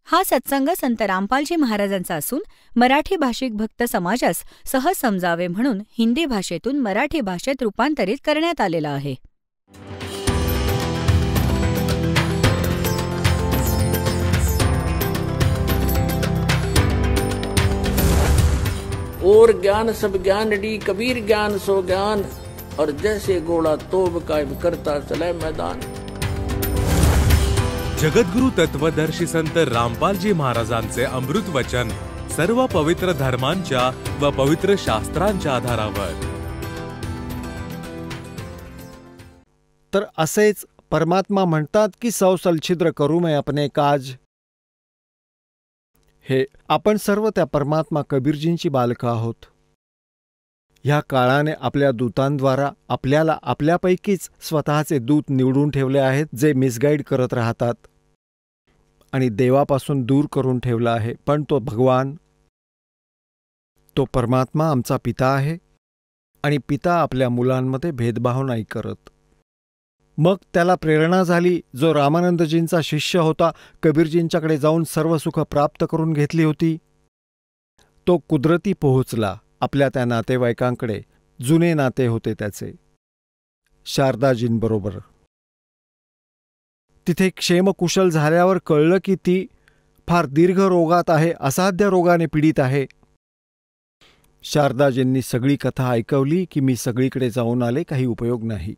हा सत्संग संत रामपालजी महाराजांचा असून मराठी भाषिक भक्त समाजास सहज समजावे म्हणून हिंदी भाषेतून मराठी भाषेत रूपांतरित करण्यात आलेला आहे. और ज्ञान सब ज्ञान डी कबीर ज्ञान सो ज्ञान और जैसे घोड़ा तोब कायम करता चले मैदान. जगद्गुरु तत्वदर्शी संत रामपालजी महाराजांचे अमृत वचन सर्व पवित्र धर्मांच्या व पवित्र शास्त्रांच्या आधारावर. तर असेच परमात्मा म्हणतात की सौ सलछिद्र करू मैं अपने काज. हे आपण सर्व त्या परमात्मा कबीरजींची बालकं आहोत. ह्या काळाने आपल्या दूतांद्वारा आपल्याला आपल्यापैकीच स्वतःचे दूत निवडून ठेवले आहेत, जे मिसगाईड करत राहतात आणि देवापासून दूर करून ठेवला आहे. पण तो भगवान, तो परमात्मा आमचा पिता आहे आणि पिता आपल्या मुलांमध्ये भेदभाव नाही करत. मग त्याला प्रेरणा झाली, जो रामानंदजींचा शिष्य होता, कबीरजींच्याकडे जाऊन सर्व सुख प्राप्त करून घेतली होती. तो कुदरती पोहोचला आपल्या त्या नातेवाईकांकडे. जुने नाते होते त्याचे शारदाजींबरोबर. तिथे क्षेमकुशल झाल्यावर कळलं की ती फार दीर्घ रोगात आहे, असाध्य रोगाने पीडित आहे. शारदाजींनी सगळी कथा ऐकवली की मी सगळीकडे जाऊन आले, काही उपयोग नाही.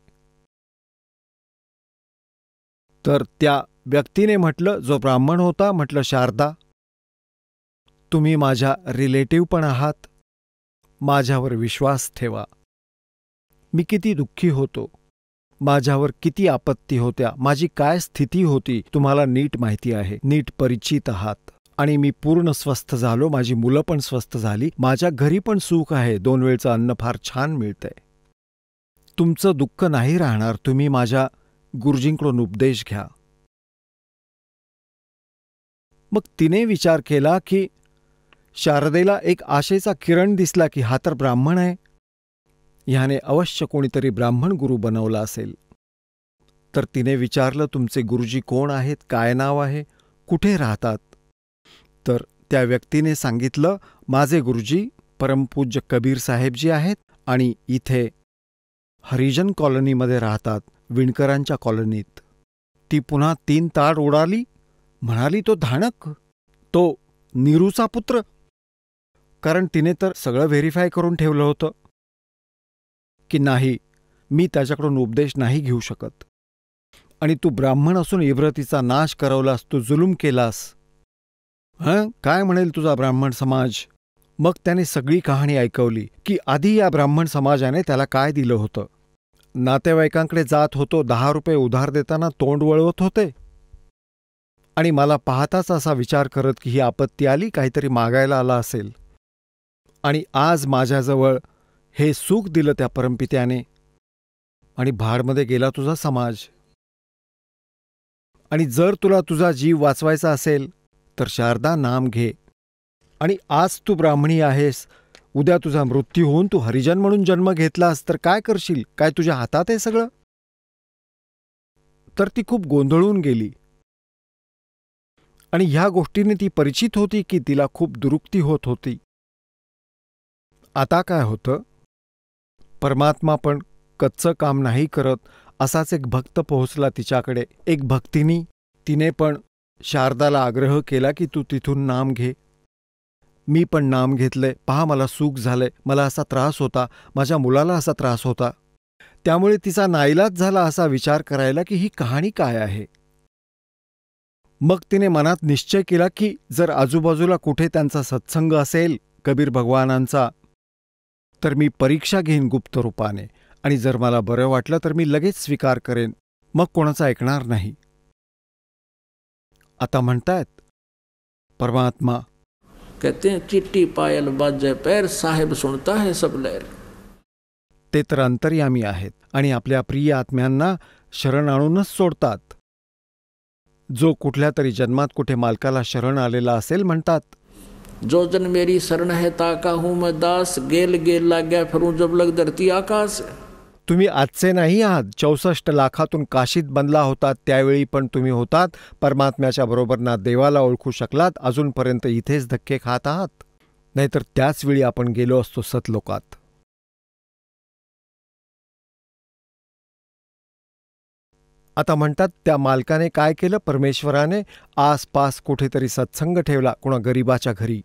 तर त्या व्यक्तीने म्हटलं, जो ब्राह्मण होता, म्हटलं, शारदा, तुम्ही माझ्या रिलेटिव्ह पण आहात, माझ्यावर विश्वास ठेवा. मी किती दुःखी होतो, माझ्यावर किती आपत्ती होत्या, माझी काय स्थिती होती तुम्हाला नीट माहिती आहे, नीट परिचित आहात. आणि मी पूर्ण स्वस्थ झालो, माझी मुलं पण स्वस्थ झाली, माझ्या घरी पण सुख आहे, 2 वेळचं अन्न फार छान मिळतंय. तुमचं दुःख नाही राहणार, तुम्ही माझ्या गुरुजींकडून उपदेश घ्या. मग तिने विचार केला की शारदेला एक आशेचा किरण दिसला की हा तर ब्राह्मण आहे, ह्याने अवश्य कोणीतरी ब्राह्मण गुरु बनवला असेल. तर तिने विचारलं, तुमचे गुरुजी कोण आहेत, काय नाव आहे, कुठे राहतात. तर त्या व्यक्तीने सांगितलं, माझे गुरुजी परमपूज्य कबीर साहेबजी आहेत आणि इथे हरिजन कॉलनीमध्ये राहतात, विणकरांच्या कॉलनीत. ती पुन्हा 3 ताड उडाली, म्हणाली, तो धाणक, तो नीरूचा पुत्र. कारण तिने तर सगळं व्हेरीफाय करून ठेवलं होतं की नाही, मी त्याच्याकडून उपदेश नाही घेऊ शकत. आणि तू ब्राह्मण असून इव्रतीचा नाश करवलास, तू जुलूम केलास, काय म्हणेल तुझा ब्राह्मण समाज. मग त्याने सगळी कहाणी ऐकवली की आधी या ब्राह्मण समाजाने त्याला काय दिलं होतं. नातेवाईकांकडे जात होतो, 10 रुपये उधार देताना तोंड वळवत होते आणि मला पाहताच असा विचार करत की ही आपत्ती आली, काहीतरी मागायला आला असेल. आणि आज माझ्याजवळ हे सुख दिलं त्या परमपित्याने आणि भाडमध्ये गेला तुझा समाज. आणि जर तुला तुझा जीव वाचवायचा असेल तर शारदा नाम घे. आणि आज तू ब्राह्मणी आहेस, उद्या तुझा मृत्यू होऊन तू हरिजन म्हणून जन्म घेतलास तर काय करशील, काय तुझ्या हातात आहे सगळं. तर ती खूप गोंधळून गेली आणि ह्या गोष्टीने ती परिचित होती की तिला खूप दुरुक्ती होत होती. आता काय होतं, परमात्मा पण कच्चं काम नाही करत. असाच एक भक्त पोहोचला तिच्याकडे. एक भक्तिनी, तिने पण शारदाला आग्रह केला की तू तिथून नाम घे. मी पण नाम घेतलंय, पहा मला सुख झालंय, मला असा त्रास होता, माझ्या मुलाला असा त्रास होता. त्यामुळे तिचा नाईलाज झाला असा विचार करायला की ही कहाणी काय आहे. मग तिने मनात निश्चय केला की जर आजूबाजूला कुठे त्यांचा सत्संग असेल कबीर भगवानांचा तर मी परीक्षा घेईन गुप्त रूपाने, आणि जर मला बरं वाटलं तर मी लगेच स्वीकार करेन, मग कोणाचं ऐकणार नाही. आता म्हणतायत परमात्मा, कहते हैं चिट्टी पायल बाजे पैर, साहेब सुनता है सब लहर. ते तर अंतर्यामी आहेत आणि आपल्या प्रिय आत्म्यांना शरण आणूनच सोडतात. जो कुठल्या तरी जन्मात कुठे मालकाला शरण आलेला असेल, म्हणतात, जो जन मेरी शरण है ताका हूं मैं दास, गेल गेल लाग्या फिरूं जब लग धरती आकाश. तुम्ही आजचे नाही आहात. 64 लाखातून काशीत बनला होतात त्यावेळी पण तुम्ही होतात. परमात्म्याच्या बरोबर ना देवाला ओळखू शकलात, अजूनपर्यंत इथेच धक्के खात आहात. नाहीतर त्याच वेळी आपण गेलो असतो सतलोकात. आता म्हणतात त्या मालकाने काय केलं, परमेश्वराने आसपास कुठेतरी सत्संग ठेवला, कोणा गरीबाच्या घरी.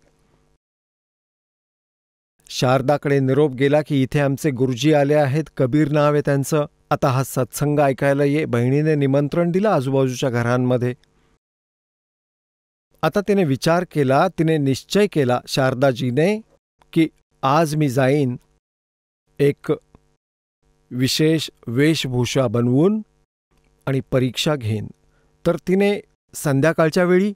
शारदाकडे निरोप गेला की इथे आमचे गुरुजी आले आहेत, कबीर नाव आहे त्यांचं, आता हा सत्संग ऐकायला ये. बहिणीने निमंत्रण दिलं आजूबाजूच्या घरांमध्ये. आता तिने विचार केला, तिने निश्चय केला शारदाजीने की आज मी जाईन एक विशेष वेशभूषा बनवून आणि परीक्षा घेईन. तर तिने संध्याकाळच्या वेळी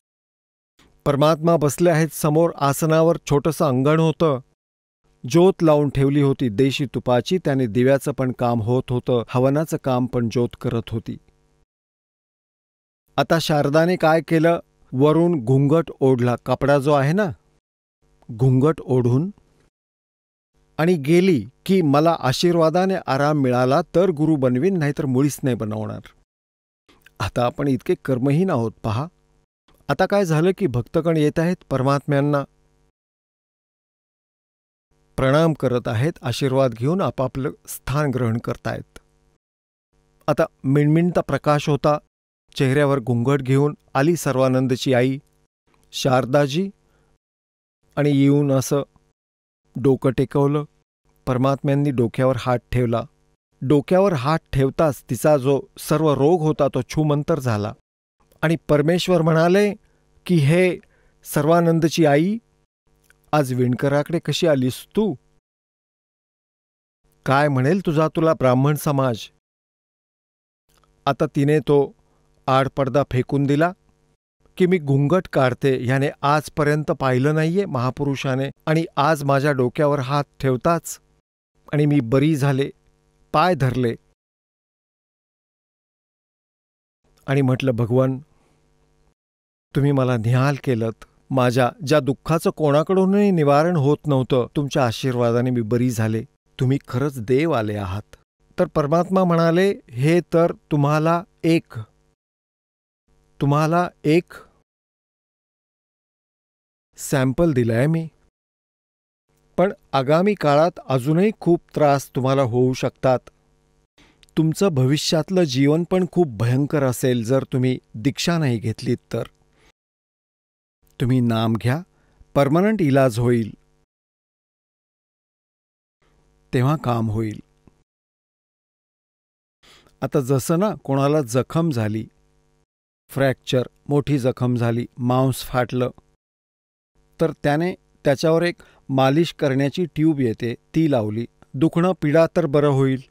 परमात्मा बसले आहेत समोर आसनावर, छोटंसं अंगण होतं, ज्योत लावून ठेवली होती देशी तुपाची, त्याने दिव्याचं पण काम होत होतं, हवनाचं काम पण ज्योत करत होती. आता शारदाने काय केलं, वरून घुंगट ओढला, कपडा जो आहे ना, घुंगट ओढून आणि गेली की मला आशीर्वादाने आराम मिळाला तर गुरु बनवीन, नाहीतर मुळीच नाही बनवणार. आता आपण इतके कर्महीन आहोत पहा. आता काय झालं की भक्तगण येत आहेत, परमात्म्यांना प्रणाम करत आहेत, आशीर्वाद घेऊन आपापलं स्थान ग्रहण करतायत. आता मिणमिणता प्रकाश होता, चेहऱ्यावर घुंगट घेऊन आली सर्वानंदची आई शारदाजी आणि येऊन असं डोकं टेकवलं. परमात्म्यांनी डोक्यावर हात ठेवला. डोक्यावर हात ठेवताच तिचा जो सर्व रोग होता तो छूमंतर झाला. आणि परमेश्वर म्हणाले की हे सर्वानंदची आई, आज विणकराकडे कशी आलीस तू? काय म्हणेल तुला ब्राह्मण समाज? आता तिने तो आडपडदा फेकून दिला की मी घुंगट काढते, ह्याने आजपर्यंत पाहिलं नाहीये महापुरुषाने, आणि आज माझ्या डोक्यावर हात ठेवताच आणि मी बरी झाले, पाय धरले आणि म्हटलं भगवान तुम्ही मला निहाल केलंत. माझ्या ज्या दुःखाचं कोणाकडूनही निवारण होत नव्हतं, तुमच्या आशीर्वादाने मी बरी झाले. तुम्ही खरंच देव आले आहात. तर परमात्मा म्हणाले हे तर तुम्हाला एक सॅम्पल दिलाय मी, पण आगामी काळात अजूनही खूप त्रास तुम्हाला होऊ शकतात. तुमचं भविष्यातलं जीवन पण खूप भयंकर असेल जर तुम्ही दीक्षा नाही घेतलीत तर. तुम्ही नाम घ्या, परमनंट इलाज होईल, तेव्हा काम होईल. आता जसं ना कोणाला जखम झाली, फ्रॅक्चर, मोठी जखम झाली, मांस फाटलं, तर त्याने त्याच्यावर एक मालिश करण्याची ट्यूब येते, ती लावली, दुखणं पीडा तर बरं होईल,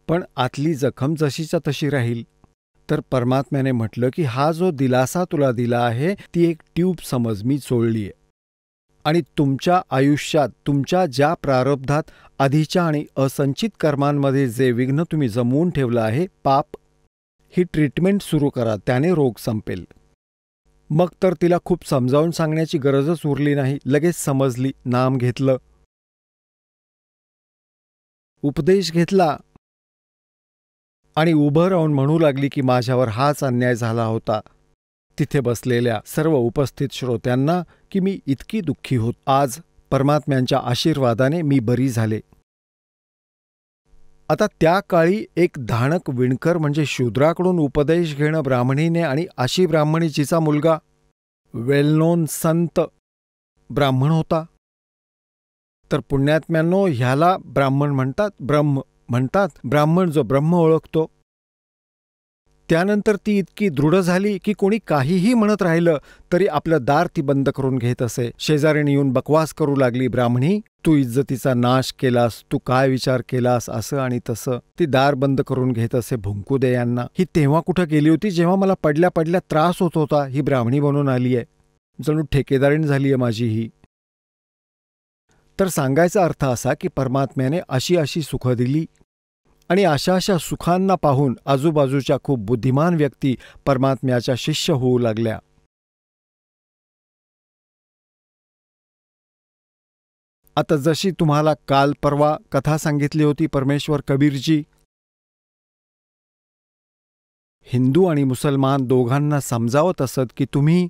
पण आतली जखम जशीच्या तशी राहील. तर परमात्म्याने म्हटलं की हा जो दिलासा तुला दिला आहे ती एक ट्यूब समज मी चोळलीय, आणि तुमच्या आयुष्यात तुमच्या ज्या प्रारब्धात आधीच्या आणि असंचित कर्मांमध्ये जे विघ्न तुम्ही जमवून ठेवलं आहे, पाप, ही ट्रीटमेंट सुरू करा, त्याने रोग संपेल. मग तर तिला खूप समजावून सांगण्याची गरजच उरली नाही, लगेच समजली. नाम घेतलं, उपदेश घेतला आणि उभं राहून म्हणू लागली की माझ्यावर हाच अन्याय झाला होता. तिथे बसलेल्या सर्व उपस्थित श्रोत्यांना की मी इतकी दुःखी होत, आज परमात्म्यांच्या आशीर्वादाने मी बरी झाले. आता त्या काळी एक धाणक विणकर म्हणजे शूद्राकडून उपदेश घेणं ब्राह्मणीने, आणि अशी ब्राह्मणी जिचा मुलगा वेल नोन संत ब्राह्मण होता. तर पुण्यात्म्यांनो, ह्याला ब्राह्मण म्हणतात, ब्रह्म म्हणतात. ब्राह्मण जो ब्रह्म ओळखतो. त्यानंतर ती इतकी दृढ झाली की कोणी काहीही म्हणत राहिलं तरी आपलं दार ती बंद करून घेत असे. शेजारीने येऊन बकवास करू लागली, ब्राह्मणी तू इज्जतीचा नाश केलास, तू काय विचार केलास, असं आणि तसं. ती दार बंद करून घेत असे, भुंकू दे यांना. ही तेव्हा कुठं गेली होती जेव्हा मला पडल्या पडल्या त्रास होत होता, ही ब्राह्मणी बनून आली आहे, जणू ठेकेदारीण झाली आहे माझी ही. तर सांगायचा अर्थ असा की परमात्म्याने अशी अशी सुखं दिली, आणि अशा अशा सुखांना पाहून आजूबाजूच्या खूप बुद्धिमान व्यक्ती परमात्म्याच्या शिष्य होऊ लागल्या. आता जशी तुम्हाला काल परवा कथा सांगितली होती परमेश्वर कबीरजी, हिंदू आणि मुसलमान दोघांना समजावत असत की तुम्ही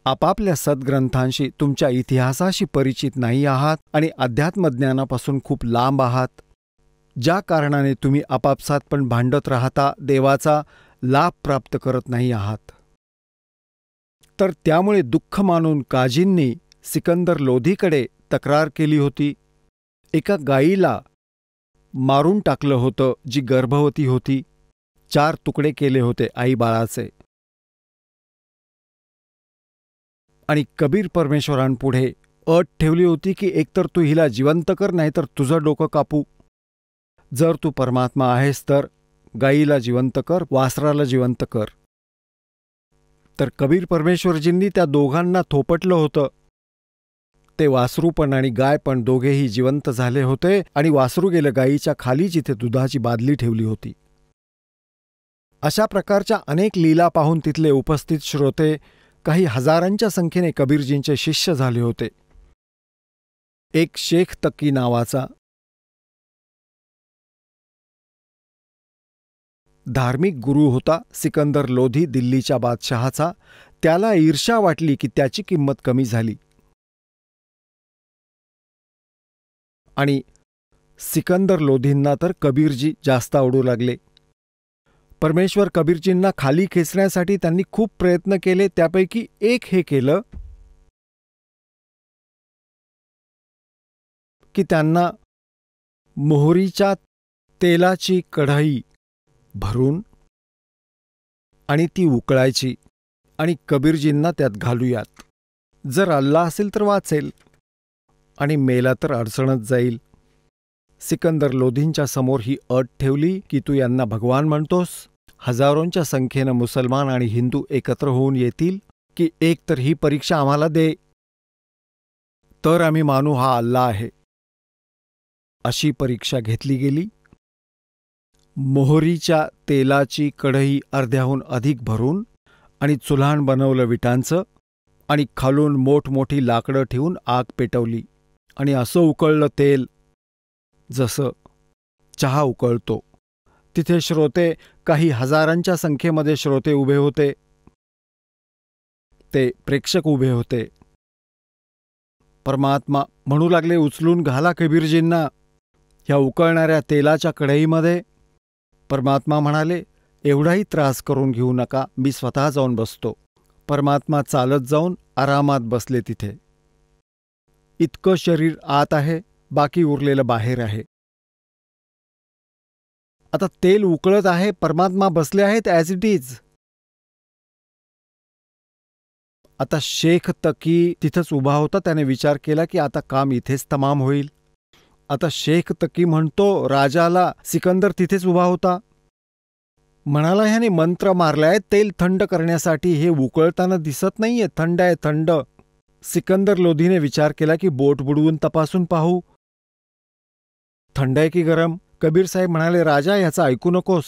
आपापल्या सद्ग्रंथांशी, तुमच्या इतिहासाशी परिचित नाही आहात आणि अध्यात्मज्ञानापासून खूप लांब आहात, ज्या कारणाने तुम्ही आपापसात पण भांडत राहता, देवाचा लाभ प्राप्त करत नाही आहात. तर त्यामुळे दुःख मानून काजींनी सिकंदर लोधीकडे तक्रार केली होती. एका गायीला मारून टाकलं होतं जी गर्भवती होती. 4 तुकडे केले होते आई बाळाचे. आणि कबीर परमेश्वरांपुढे अट ठेवली होती की एकतर तू हिला जिवंत कर, नाहीतर तुझं डोकं कापू. जर तू परमात्मा आहेस तर गायीला जिवंत कर, वासराला जिवंत कर. तर कबीर परमेश्वरजींनी त्या दोघांना थोपटलं होतं. ते वासरू पण आणि गाय पण दोघेही जिवंत झाले होते आणि वासरू गेलं गायीच्या खाली जिथे दुधाची बादली ठेवली होती. अशा प्रकारच्या अनेक लीला पाहून तिथले उपस्थित श्रोते काही हजारांच्या संख्येने कबीरजींचे शिष्य झाले होते. एक शेख तकी नावाचा धार्मिक गुरु होता सिकंदर लोधी दिल्लीच्या बादशहाचा. त्याला ईर्ष्या वाटली की त्याची किंमत कमी झाली आणि सिकंदर लोधींना तर कबीरजी जास्त आवडू लागले. परमेश्वर कबीरजींना खाली खेचण्यासाठी त्यांनी खूप प्रयत्न केले. त्यापैकी एक हे केलं की त्यांना मोहरीच्या तेलाची कढई भरून आणि ती उकळायची आणि कबीरजींना त्यात घालूयात. जर अल्ला असेल तर वाचेल आणि मेला तर अडचणच जाईल. सिकंदर लोधींच्या समोर ही अट ठेवली की तू यांना भगवान म्हणतोस. हजारोंच्या संख्येनं मुसलमान आणि हिंदू एकत्र होऊन येतील की एक तर ही परीक्षा आम्हाला दे, तर आम्ही मानू हा अल्ला आहे. अशी परीक्षा घेतली गेली. मोहरीच्या तेलाची कढई अर्ध्याहून अधिक भरून आणि चुल्हाण बनवलं विटांचं आणि खालून मोठमोठी लाकडं ठेवून आग पेटवली आणि असं उकळलं तेल जसं चहा उकळतो. तिथे श्रोते, काही हजारांच्या संख्येमध्ये श्रोते उभे होते. ते प्रेक्षक उभे होते. परमात्मा म्हणू लागले, उचलून घाला कबीरजींना ह्या उकळणाऱ्या तेलाच्या कढईमध्ये. परमात्मा म्हणाले, एवढाही त्रास करून घेऊ नका, मी स्वतः जाऊन बसतो. परमात्मा चालत जाऊन आरामात बसले तिथे. इतकं शरीर आत आहे, बाकी उरलेलं बाहेर आहे. आता तेल उकळत आहे, परमात्मा बसले आहेत ॲज इट इज. आता शेख तकी तिथंच उभा होता. त्याने विचार केला की आता काम इथेच तमाम होईल. आता शेख तकी म्हणतो राजाला, सिकंदर तिथेच उभा होता, म्हणाला ह्याने मंत्र मारलाय तेल थंड करण्यासाठी, हे उकळताना दिसत नाहीये, थंड आहे थंड. सिकंदर लोधीने विचार केला की बोट बुडवून तपासून पाहू, थंड आहे की गरम. कबीर साहेब म्हणाले, राजा ह्याचं ऐकू नकोस,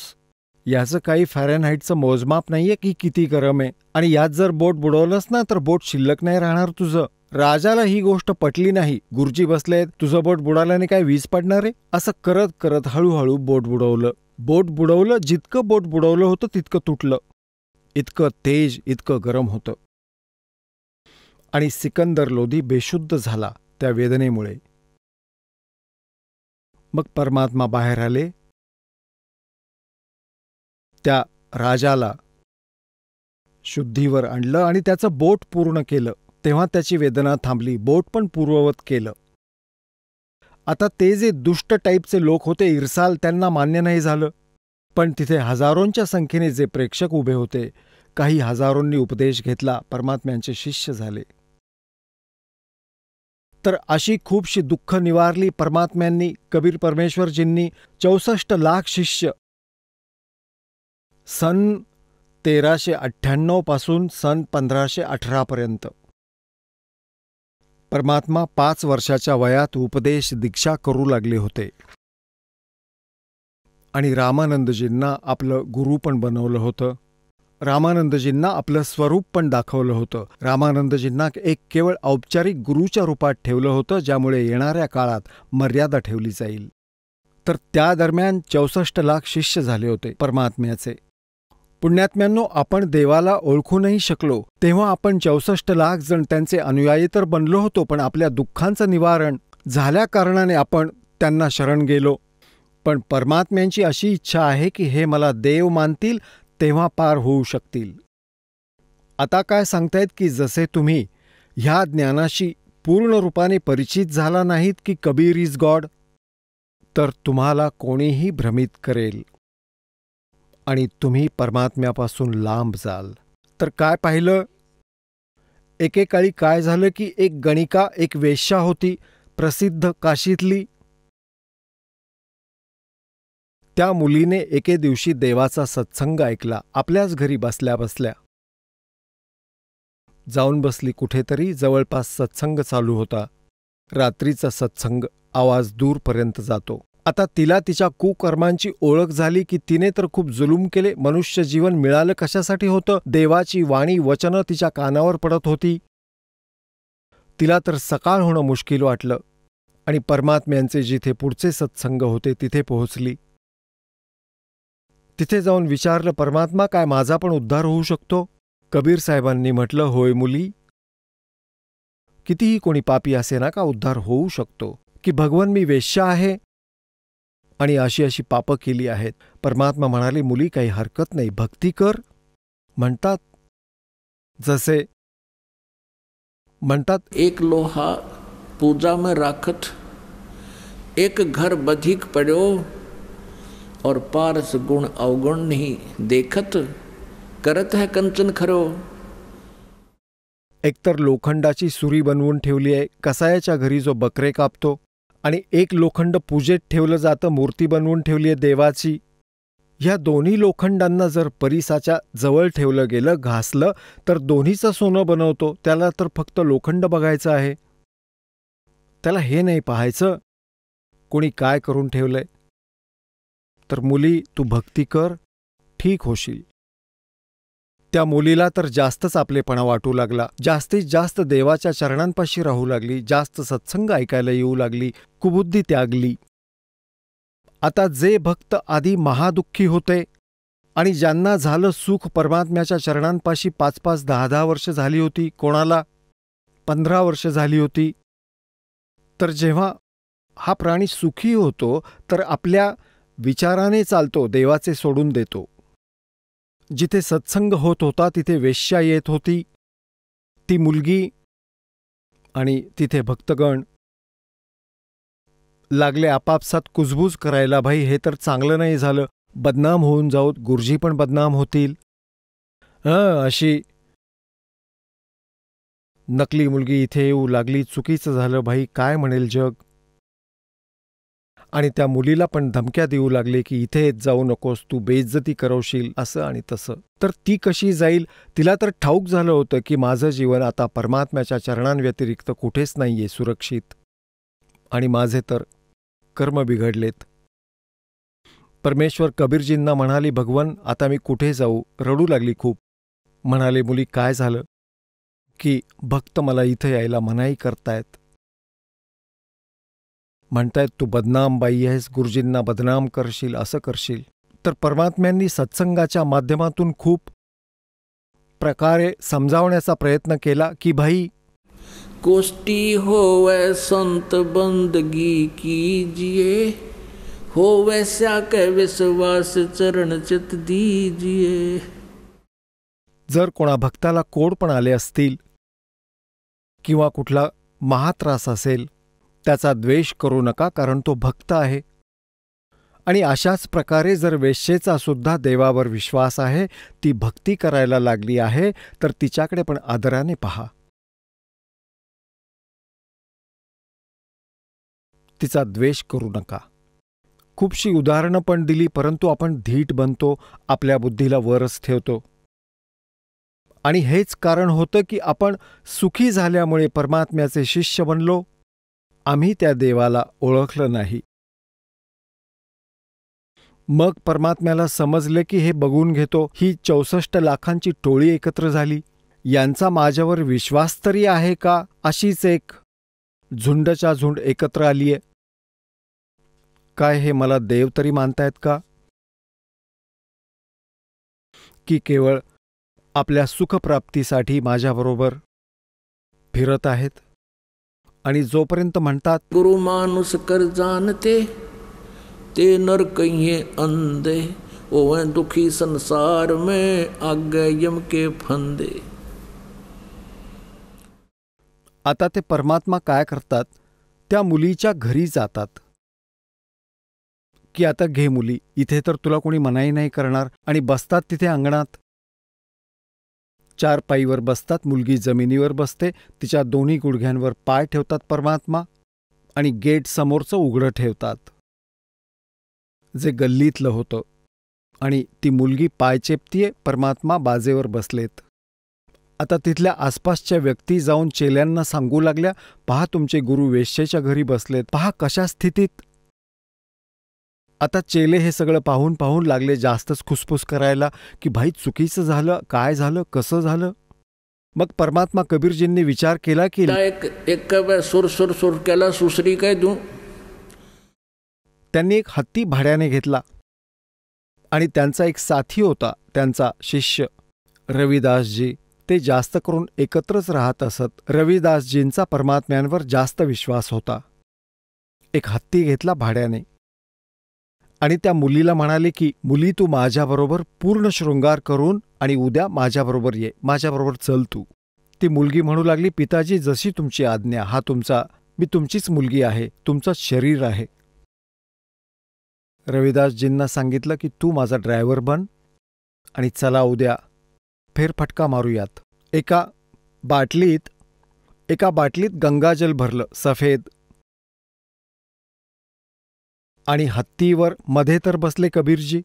याचं काही फॅरेनहाईटचं मोजमाप नाहीये की किती गरम आहे, आणि यात जर बोट बुडवलंस ना तर बोट शिल्लक नाही राहणार तुझं. राजाला ही गोष्ट पटली नाही. गुरुजी बसलेत, तुझं बोट बुडाल्याने काय वीज पडणार आहे. असं करत करत हळूहळू बोट बुडवलं. बोट बुडवलं, जितकं बोट बुडवलं होतं तितकं तुटलं. इतकं तेज, इतकं गरम होतं. आणि सिकंदर लोधी बेशुद्ध झाला त्या वेदनेमुळे. मग परमात्मा बाहेर आले. त्या राजाला शुद्धीवर आणलं आणि त्याचं बोट पूर्ण केलं. तेव्हा त्याची वेदना थांबली. बोट पण पूर्ववत केलं. आता ते जे दुष्ट टाईपचे लोक होते, इरसाल, त्यांना मान्य नाही झालं. पण तिथे हजारोंच्या संख्येने जे प्रेक्षक उभे होते, काही हजारोंनी उपदेश घेतला, परमात्म्यांचे शिष्य झाले. तर अशी खूपशी दुःख निवारली परमात्म्यांनी. कबीर परमेश्वरजींनी 64 लाख शिष्य सन 1398 पासून सन 1518 पर्यंत. परमात्मा 5 वर्षाच्या वयात उपदेश दीक्षा करू लागले होते. आणि रामानंदजींना आपलं गुरु पण बनवलं होतं. रामानंदजींना आपलं स्वरूप पण दाखवलं होतं. रामानंदजींना एक केवळ औपचारिक गुरूच्या रूपात ठेवलं होतं, ज्यामुळे येणाऱ्या काळात मर्यादा ठेवली जाईल. तर त्या दरम्यान 64 लाख शिष्य झाले होते परमात्म्याचे. पुण्यात्म्यांनो, आपण देवाला ओळखू नाही शकलो तेव्हा आपण 64 लाख जण त्यांचे अनुयायी तर बनलो होतो, पण आपल्या दुःखांचं निवारण झाल्या कारणाने आपण त्यांना शरण गेलो. पण परमात्म्यांची अशी इच्छा आहे की हे मला देव मानतील तेव्हा पार होऊ शकतील. आता काय सांगतायत की जसे तुम्ही ह्या ज्ञानाशी पूर्ण रूपाने परिचित झाला नाहीत की कबीर इज गॉड, तर तुम्हाला कोणीही भ्रमित करेल आणि तुम्ही परमात्म्यापासून लांब जाल. तर काय पाहिलं? एकेकाळी काय झालं की एक गणिका, एक वेश्या होती प्रसिद्ध काशीतली. त्या मुलीने एके दिवशी देवाचा सत्संग ऐकला. आपल्याच घरी बसल्या बसल्या जाऊन बसली कुठेतरी. जवळपास सत्संग चालू होता. रात्रीचा सत्संग, आवाज दूरपर्यंत जातो. आता तिला तिच्या कुकर्मांची ओळख झाली की तिने तर खूप जुलूम केले. मनुष्य जीवन मिळालं कशासाठी होतं? देवाची वाणी, वचनं तिच्या कानावर पडत होती. तिला तर सकाळ होणं मुश्किल वाटलं आणि परमात्म्यांचे जिथे पुढचे सत्संग होते तिथे पोहोचली. तिथे जाऊन विचारलं, परमात्मा, काय माझा पण उद्धार होऊ शकतो? कबीर साहेबांनी म्हटलं, होय मुली, कितीही कोणी पापी असे ना का उद्धार होऊ शकतो. की भगवन, मी वेश्या आहे आणि अशी अशी पापं केली आहेत. परमात्मा म्हणाले, मुली, काही हरकत नाही, भक्ती कर. म्हणतात एक लोहा पूजा में राखत, एक घर बधिक पड़ो, और पारस गुण अवगुण नहीं देखत, करत है कंचन खरो. एकतर लोखंडाची सुरी बनवून ठेवली आहे कसायाच्या घरी जो बकरे कापतो, आणि एक लोखंड पूजेत ठेवलं जातं, मूर्ती बनवून ठेवली आहे देवाची. ह्या दोन्ही लोखंडांना जर परिसाच्या जवळ ठेवलं गेलं, घासलं, तर दोन्हीचं सोनं बनवतो. त्याला तर फक्त लोखंड बघायचं आहे, त्याला हे नाही पाहायचं कोणी काय करून ठेवलंय. तर मुली, तू भक्ती कर, ठीक होशील. त्या मुलीला तर जास्तच आपलेपणा वाटू लागला. जास्तीत जास्त देवाच्या चरणांपाशी राहू लागली, जास्त सत्संग ऐकायला येऊ लागली, कुबुद्धी त्यागली. आता जे भक्त आधी महादुःखी होते आणि ज्यांना झालं सुख परमात्म्याच्या चरणांपाशी 5-5, 10-10 वर्ष झाली होती, कोणाला 15 वर्ष झाली होती, तर जेव्हा हा प्राणी सुखी होतो तर आपल्या विचाराने चालतो, देवाचे सोडून देतो. जिथे सत्संग होत होता तिथे वेश्या येत होती, ती मुलगी, आणि तिथे भक्तगण लागले आपापसात कुजबूज करायला, भाई हे तर चांगलं नाही झालं, बदनाम होऊन जाऊ, गुरुजी पण बदनाम होतील. अशी नकली मुलगी इथे येऊ लागली, चुकीचं झालं भाई, काय म्हणेल जग. आणि त्या मुलीला पण धमक्या देऊ लागले की इथे येत जाऊ नकोस, तू बेइज्जती करवशील, असं आणि तसं. तर ती कशी जाईल? तिला तर ठाऊक झालं होतं की माझं जीवन आता परमात्म्याच्या चरणांव्यतिरिक्त कुठेच नाहीये सुरक्षित, आणि माझे तर कर्म बिघडलेत. परमेश्वर कबीरजींना म्हणाली, भगवन, आता मी कुठे जाऊ? रडू लागली खूप. म्हणाले, मुली, काय झालं? की भक्त मला इथे यायला मनाई करतायत, म्हणतायत तू बदनाम बाई आहेस, गुरुजींना बदनाम करशील, असं करशील. तर परमात्म्यांनी सत्संगाच्या माध्यमातून खूप प्रकारे समजावण्याचा प्रयत्न केला की भाई, कोष्टी होवे संत बंदगी कीजिए, हो वैसा के विश्वास चरण चित दीजिए. जर कोणा भक्ताला कोड पण आले असतील किंवा कुठला महात्रास असेल, त्याचा द्वेष करू नका, कारण तो भक्त आहे. आणि अशाच प्रकारे जर वेश्येचा सुद्धा देवावर विश्वास आहे, ती भक्ती करायला लागली आहे, तर तिच्याकडे पण आदराने पहा. तिचा द्वेष करू नका. खूपशी उदाहरणं पण दिली, परंतु आपण धीट बनतो, आपल्या बुद्धीला वरच ठेवतो. आणि हेच कारण होतं की आपण सुखी झाल्यामुळे परमात्म्याचे शिष्य बनलो, आम्ही त्या देवाला ओळखलं नाही. मग परमात्म्याला समजले की हे बघून घेतो, ही 64 लाखांची टोळी एकत्र झाली, यांचा माझ्यावर विश्वास तरी आहे का? अशीच एक झुंडच्या झुंड एकत्र आलीये. काय हे मला देव तरी मानतायत का? की केवळ आपल्या सुखप्राप्तीसाठी माझ्याबरोबर फिरत आहेत? आणि जोपर्यंत म्हणतात गुरु मानुस कर जानते ते नर कहिए अंधे, ओवे दुखी संसार में आगे यम के फंदे। आता ते परमात्मा काय करतात, त्या मुलीच्या घरी जातात की आता घे मुली, इथे तर तुला कोणी मनाई नाही करणार, आणि बसतात तिथे अंगणात. 4 पायीवर बसतात, मुलगी जमिनीवर बसते, तिच्या दोन्ही गुडघ्यांवर पाय ठेवतात परमात्मा, आणि गेट समोरचं उघडं ठेवतात जे गल्लीतलं होतं, आणि ती मुलगी पाय चेपतीये, परमात्मा बाजेवर बसलेत. आता तिथल्या आसपासच्या व्यक्ती जाऊन चेल्यांना सांगू लागल्या, पहा तुमचे गुरु वेश्येच्या घरी बसलेत, पहा कशा स्थितीत. आता चेले हे सगळं पाहून पाहून लागले जास्तच खुसफुस करायला की भाई चुकीचं झालं, काय झालं, कसं झालं. मग परमात्मा कबीरजींनी विचार केला की एक सुर सुर सुर केला, सुसरी काय देऊ. त्यांनी एक हत्ती भाड्याने घेतला, आणि त्यांचा एक साथी होता, त्यांचा शिष्य रविदासजी. ते जास्त करून एकत्रच राहत असत. रविदासजींचा परमात्म्यांवर जास्त विश्वास होता. एक हत्ती घेतला भाड्याने, आणि त्या मुलीला म्हणाले की मुली तू माझ्याबरोबर पूर्ण शृंगार करून आणि उद्या माझ्याबरोबर ये, माझ्याबरोबर चल तू. ती मुलगी म्हणू लागली, पिताजी जशी तुमची आज्ञा, हा मी तुमचीच मुलगी आहे, तुमचंच शरीर आहे. रविदासजींना सांगितलं की तू माझा ड्रायव्हर बन आणि चला उद्या फेरफटका मारूयात. एका बाटलीत गंगाजल भरलं सफेद, आणि हत्तीवर मध्ये तर बसले कबीरजी,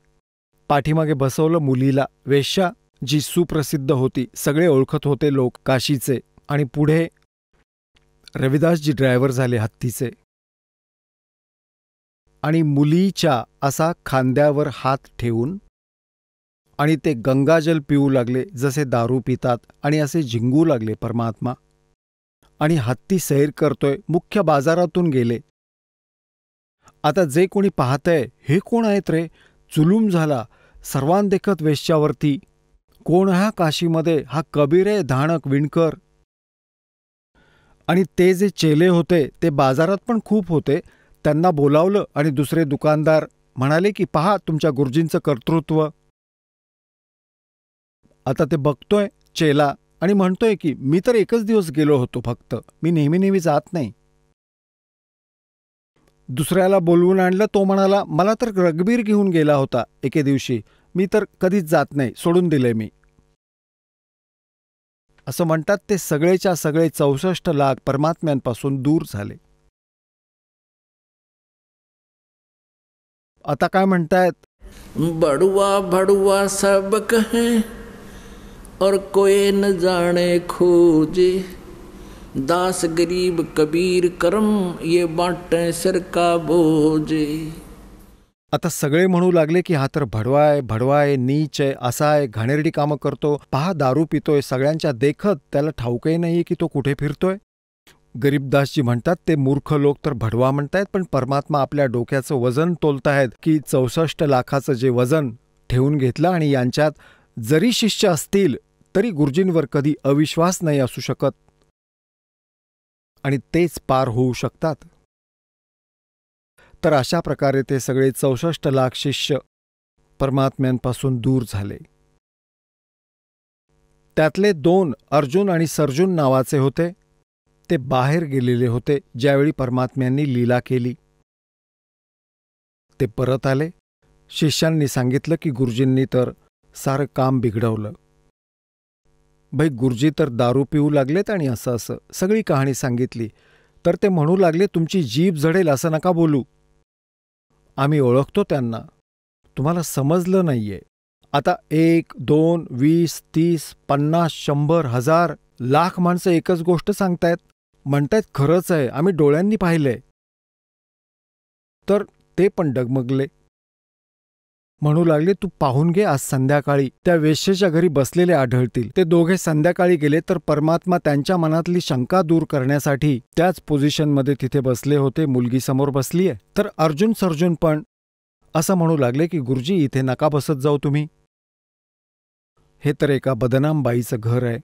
पाठीमागे बसवलं मुलीला, वेश्या जी सुप्रसिद्ध होती, सगळे ओळखत होते लोक काशीचे, आणि पुढे रविदासजी ड्रायव्हर झाले हत्तीचे. आणि मुलीच्या असा खांद्यावर हात ठेवून आणि ते गंगाजल पिऊ लागले जसे दारू पितात, आणि असे झिंगू लागले परमात्मा. आणि हत्ती सैर करतोय, मुख्य बाजारातून गेले. आता जे कोणी पाहतंय, हे कोण आहेत रे, जुलूम झाला सर्वांदेखत वेश्यावरती. कोण हा काशीमध्ये, हा कबीर आहे, धाणक विणकर. आणि ते जे चेले होते ते बाजारात पण खूप होते, त्यांना बोलावलं, आणि दुसरे दुकानदार म्हणाले की पहा तुमच्या गुरुजींचं कर्तृत्व. आता ते बघतोय चेला आणि म्हणतोय की मी तर एकच दिवस गेलो होतो फक्त, मी नेहमी नेहमी जात नाही. दुसऱ्याला बोलवून आणलं, तो म्हणाला मला तर रघुबीर घेऊन गेला होता एके दिवशी, मी तर कधीच जात नाही, सोडून दिले मी. असं म्हणतात ते सगळेच्या सगळे 64 लाख परमात्म्यांपासून दूर झाले. आता काय म्हणतायत, बड़ुआ भड़ुआ सब कहे और कोई न जाने खोजे, दास गरीब कबीर करम ये बांटे सिर का बोझे. आता सगळे म्हणू लागले की हा तर भडवा आहे, नीच आहे, असा आहे, घाणेरडी कामं करतो, पहा दारू पितोय, सगळ्यांच्या देखत त्याला ठाऊकही नाहीये की तो कुठे फिरतोय. गरीबदासजी म्हणतात ते मूर्ख लोक तर भडवा म्हणतायत, पण परमात्मा आपल्या डोक्याचं वजन तोलतायत की 64 लाखाचं जे वजन ठेवून घेतलं, आणि यांच्यात जरी शिष्य असतील तरी गुरुजींवर कधी अविश्वास नाही असू शकत, आणि तेच पार होऊ शकतात. तर अशा प्रकारे ते सगळे 64 लाख शिष्य परमात्म्यांपासून दूर झाले. त्यातले 2 अर्जुन आणि सर्जुन नावाचे होते, ते बाहेर गेलेले होते ज्यावेळी परमात्म्यांनी लीला केली. ते परत आले. शिष्यांनी सांगितलं की गुरुजींनी तर सारं काम बिघडवलं, भाई गुरुजी तर दारू पिऊ लागलेत आणि असं असं सगळी कहाणी सांगितली. तर ते म्हणू लागले तुमची जीभ जडेल असं नका बोलू, आम्ही ओळखतो त्यांना, तुम्हाला समजलं नाहीये. आता 1, 2, 20, 30, 50, 100, 1000, लाख माणसं एकच गोष्ट सांगतायत, म्हणतायत खरंच आहे, आम्ही डोळ्यांनी पाहिलंय. तर ते पण डगमगले, म्हणू लागले तू पाहून घे, आज संध्याकाळी त्या वेश्येच्या घरी बसलेले आढळतील. ते दोघे संध्याकाळी गेले तर परमात्मा त्यांच्या मनातली शंका दूर करण्यासाठी त्याच पोझिशनमध्ये तिथे बसले होते, मुलगी समोर बसलीये. तर अर्जुन सर्जुन पण असं म्हणू लागले की गुरुजी इथे नका बसत जाऊ तुम्ही, हे तर एका बदनाम बाईचं घर आहे.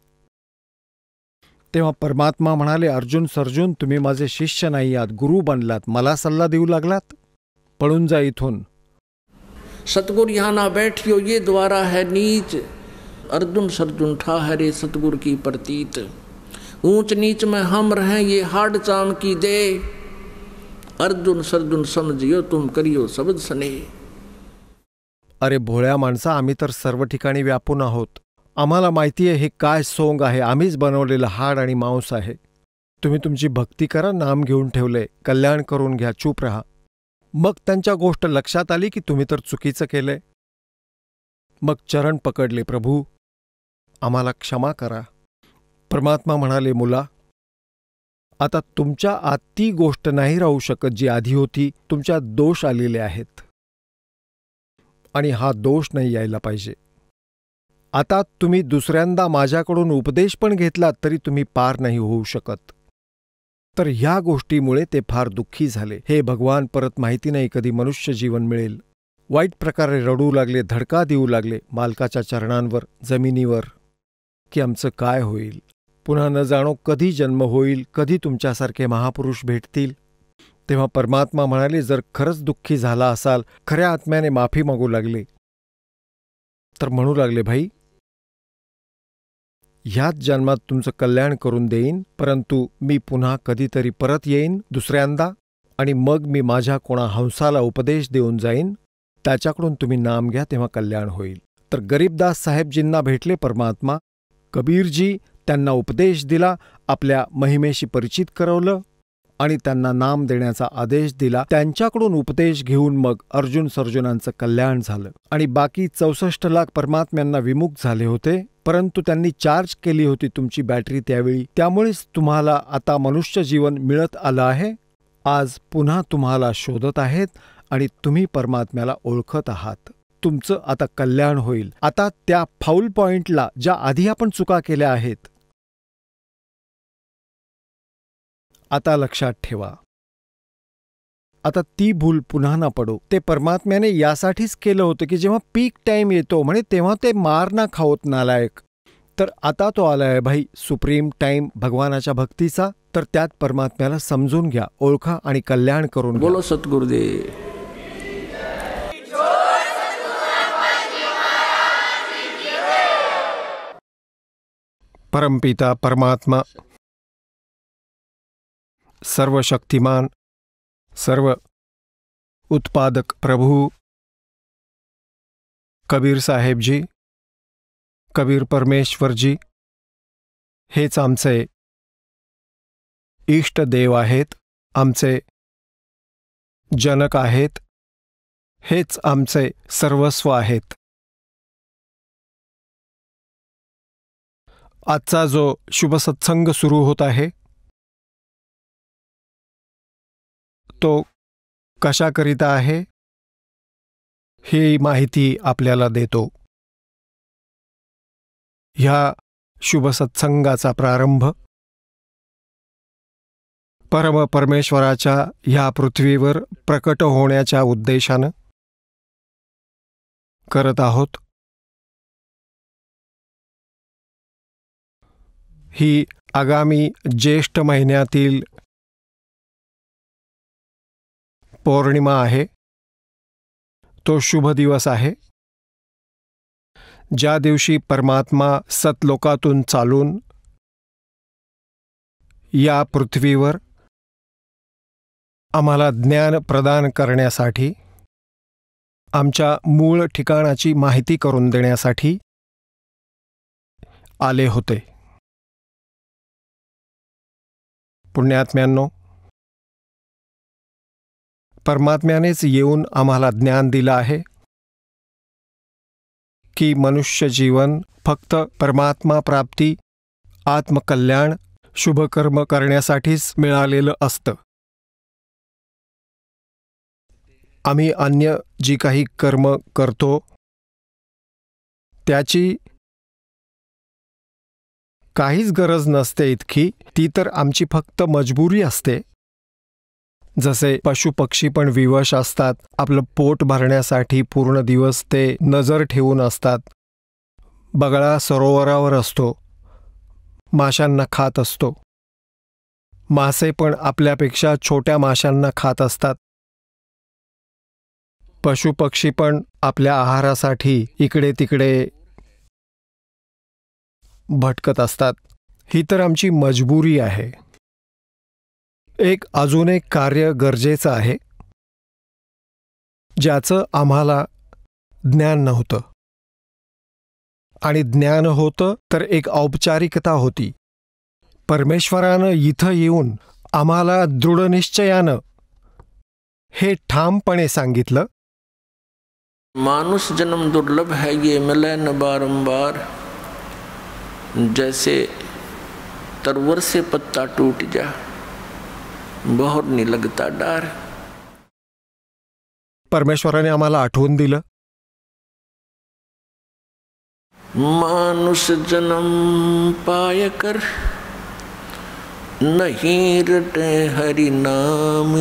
तेव्हा परमात्मा म्हणाले, अर्जुन सर्जुन, तुम्ही माझे शिष्य नाही आहात, गुरु बनलात, मला सल्ला देऊ लागलात, पळून जा इथून. सतगुर यहाँ ना बैठियो ये द्वारा है नीच, अर्जुन सर्जुन ठाहरे सतगुर की प्रतीत, ऊंच नीच में हम रहें ये हाड चाम की दे, अर्जुन सर्जुन समझियो तुम करियो सबद सने. अरे भोळ्या माणसा, आम्ही तर सर्व ठिकाणी व्यापून आहोत. आम्हाला माहिती आहे हे काय सोंग आहे, आम्हीच बनवलेलं हाड आणि मांस आहे. तुम्ही तुमची भक्ती करा, नाम घेऊन ठेवले, कल्याण करून घ्या, चूप राहा. मग त्यांच्या गोष्ट लक्षात आली की तुम्ही तर चुकीचं केलंय. मग चरण पकडले, प्रभू आम्हाला क्षमा करा. परमात्मा म्हणाले, मुला आता तुमच्या आत ती गोष्ट नाही राहू शकत जी आधी होती. तुमच्या दोष आलेले आहेत आणि हा दोष नाही यायला पाहिजे. आता तुम्ही दुसऱ्यांदा माझ्याकडून उपदेश पण घेतलात तरी तुम्ही पार नाही होऊ शकत. तर ह्या गोष्टीमुळे ते फार दुःखी झाले. हे भगवान, परत माहिती नाही कधी मनुष्य जीवन मिळेल. वाईट प्रकारे रडू लागले, धडका देऊ लागले मालकाच्या चरणांवर, जमिनीवर, की आमचं काय होईल, पुन्हा न जाणो कधी जन्म होईल, कधी तुमच्यासारखे महापुरुष भेटतील. तेव्हा परमात्मा म्हणाले, जर खरंच दुःखी झाला असाल, खऱ्या आत्म्याने माफी मागू लागले. तर म्हणू लागले, भाई ह्याच जन्मात तुमचं कल्याण करून देईन, परंतु मी पुन्हा कधीतरी परत येईन दुसऱ्यांदा, आणि मग मी माझ्या कोणा हंसाला उपदेश देऊन जाईन, त्याच्याकडून तुम्ही नाम घ्या, तेव्हा कल्याण होईल. तर गरीबदास साहेबजींना भेटले परमात्मा. कबीरजी त्यांना उपदेश दिला, आपल्या महिमेशी परिचित करवलं आणि त्यांना नाम देण्याचा आदेश दिला. त्यांच्याकडून उपदेश घेऊन मग अर्जुन सर्जुनांचं कल्याण झालं. आणि बाकी 64 लाख परमात्म्यांना विमुख झाले होते, परंतु त्यांनी चार्ज केली होती तुमची बॅटरी त्यावेळी. त्यामुळेच तुम्हाला आता मनुष्य जीवन मिळत आलं आहे. आज पुन्हा तुम्हाला शोधत आहेत आणि तुम्ही परमात्म्याला ओळखत आहात. तुमचं आता कल्याण होईल. आता त्या फाऊल पॉइंटला ज्या आधी आपण चुका केल्या आहेत, आता लक्षात ठेवा. आता ती भूल पुन्हा ना पडो. ते परमात्म्याने यासाठीच केलं होतं की जेव्हा पीक टाईम येतो म्हणे तेव्हा ते मार ना खाओत नालायक. तर आता तो आलाय भाई सुप्रीम टाईम भगवानाच्या भक्तीचा. तर त्यात परमात्म्याला समजून घ्या, ओळखा आणि कल्याण करून घ्या. बोलो सतगुरुदेव. परमपिता परमात्मा, सर्व शक्तिमान, सर्व उत्पादक प्रभू, कबीर साहेबजी, कबीर परमेश्वरजी, हेच आमचे इष्ट देव आहेत, आमचे जनक आहेत, हेच आमचे सर्वस्व आहेत. आजचा जो शुभ सत्संग सुरू होत आहे तो कशाकरिता आहे ही माहिती आपल्याला देतो. ह्या शुभ सत्संगाचा प्रारंभ परम परमेश्वराच्या ह्या पृथ्वीवर प्रकट होण्याच्या उद्देशानं करत आहोत. ही आगामी ज्येष्ठ महिन्यातील पौर्णिमा आहे. तो शुभ दिवस आहे ज्या दिवशी परमात्मा सतलोकातून चालून या पृथ्वीवर आम्हाला ज्ञान प्रदान करण्यासाठी, आमच्या मूळ ठिकाणाची माहिती करून देण्यासाठी आले होते. पुण्यात्म्यांनो, परमात्म्यानेच येऊन आम्हाला ज्ञान दिलं आहे की मनुष्य जीवन फक्त परमात्मा प्राप्ती, आत्मकल्याण, शुभकर्म करण्यासाठीच मिळालेलं असतं. आम्ही अन्य जी काही कर्म करतो त्याची काहीच गरज नसते इतकी. ती तर आमची फक्त मजबुरी असते. जसे पशुपक्षी पण विवश असतात, आपलं पोट भरण्यासाठी पूर्ण दिवस ते नजर ठेवून असतात. बगळा सरोवरावर असतो, माशांना खात असतो. मासे पण आपल्यापेक्षा छोट्या माशांना खात असतात. पशुपक्षी पण आपल्या आहारासाठी इकडे तिकडे भटकत असतात. ही तर आमची मजबुरी आहे. अजून एक कार्य गरजेचं आहे, ज्याचं आम्हाला ज्ञान नव्हतं. आणि ज्ञान होतं तर एक औपचारिकता होती. परमेश्वरानं इथं येऊन आम्हाला दृढनिश्चयानं हे ठामपणे सांगितलं, मानुष जन्म दुर्लभ है, ये मिले न बारंबार, जैसे तरवर से पत्ता टूट जा, बहुत नहीं लगता डर. परमेश्वराने आम्हाला आठवून दिलं, मानुष जन्म पाय कर नहीं रटे हरि नाम,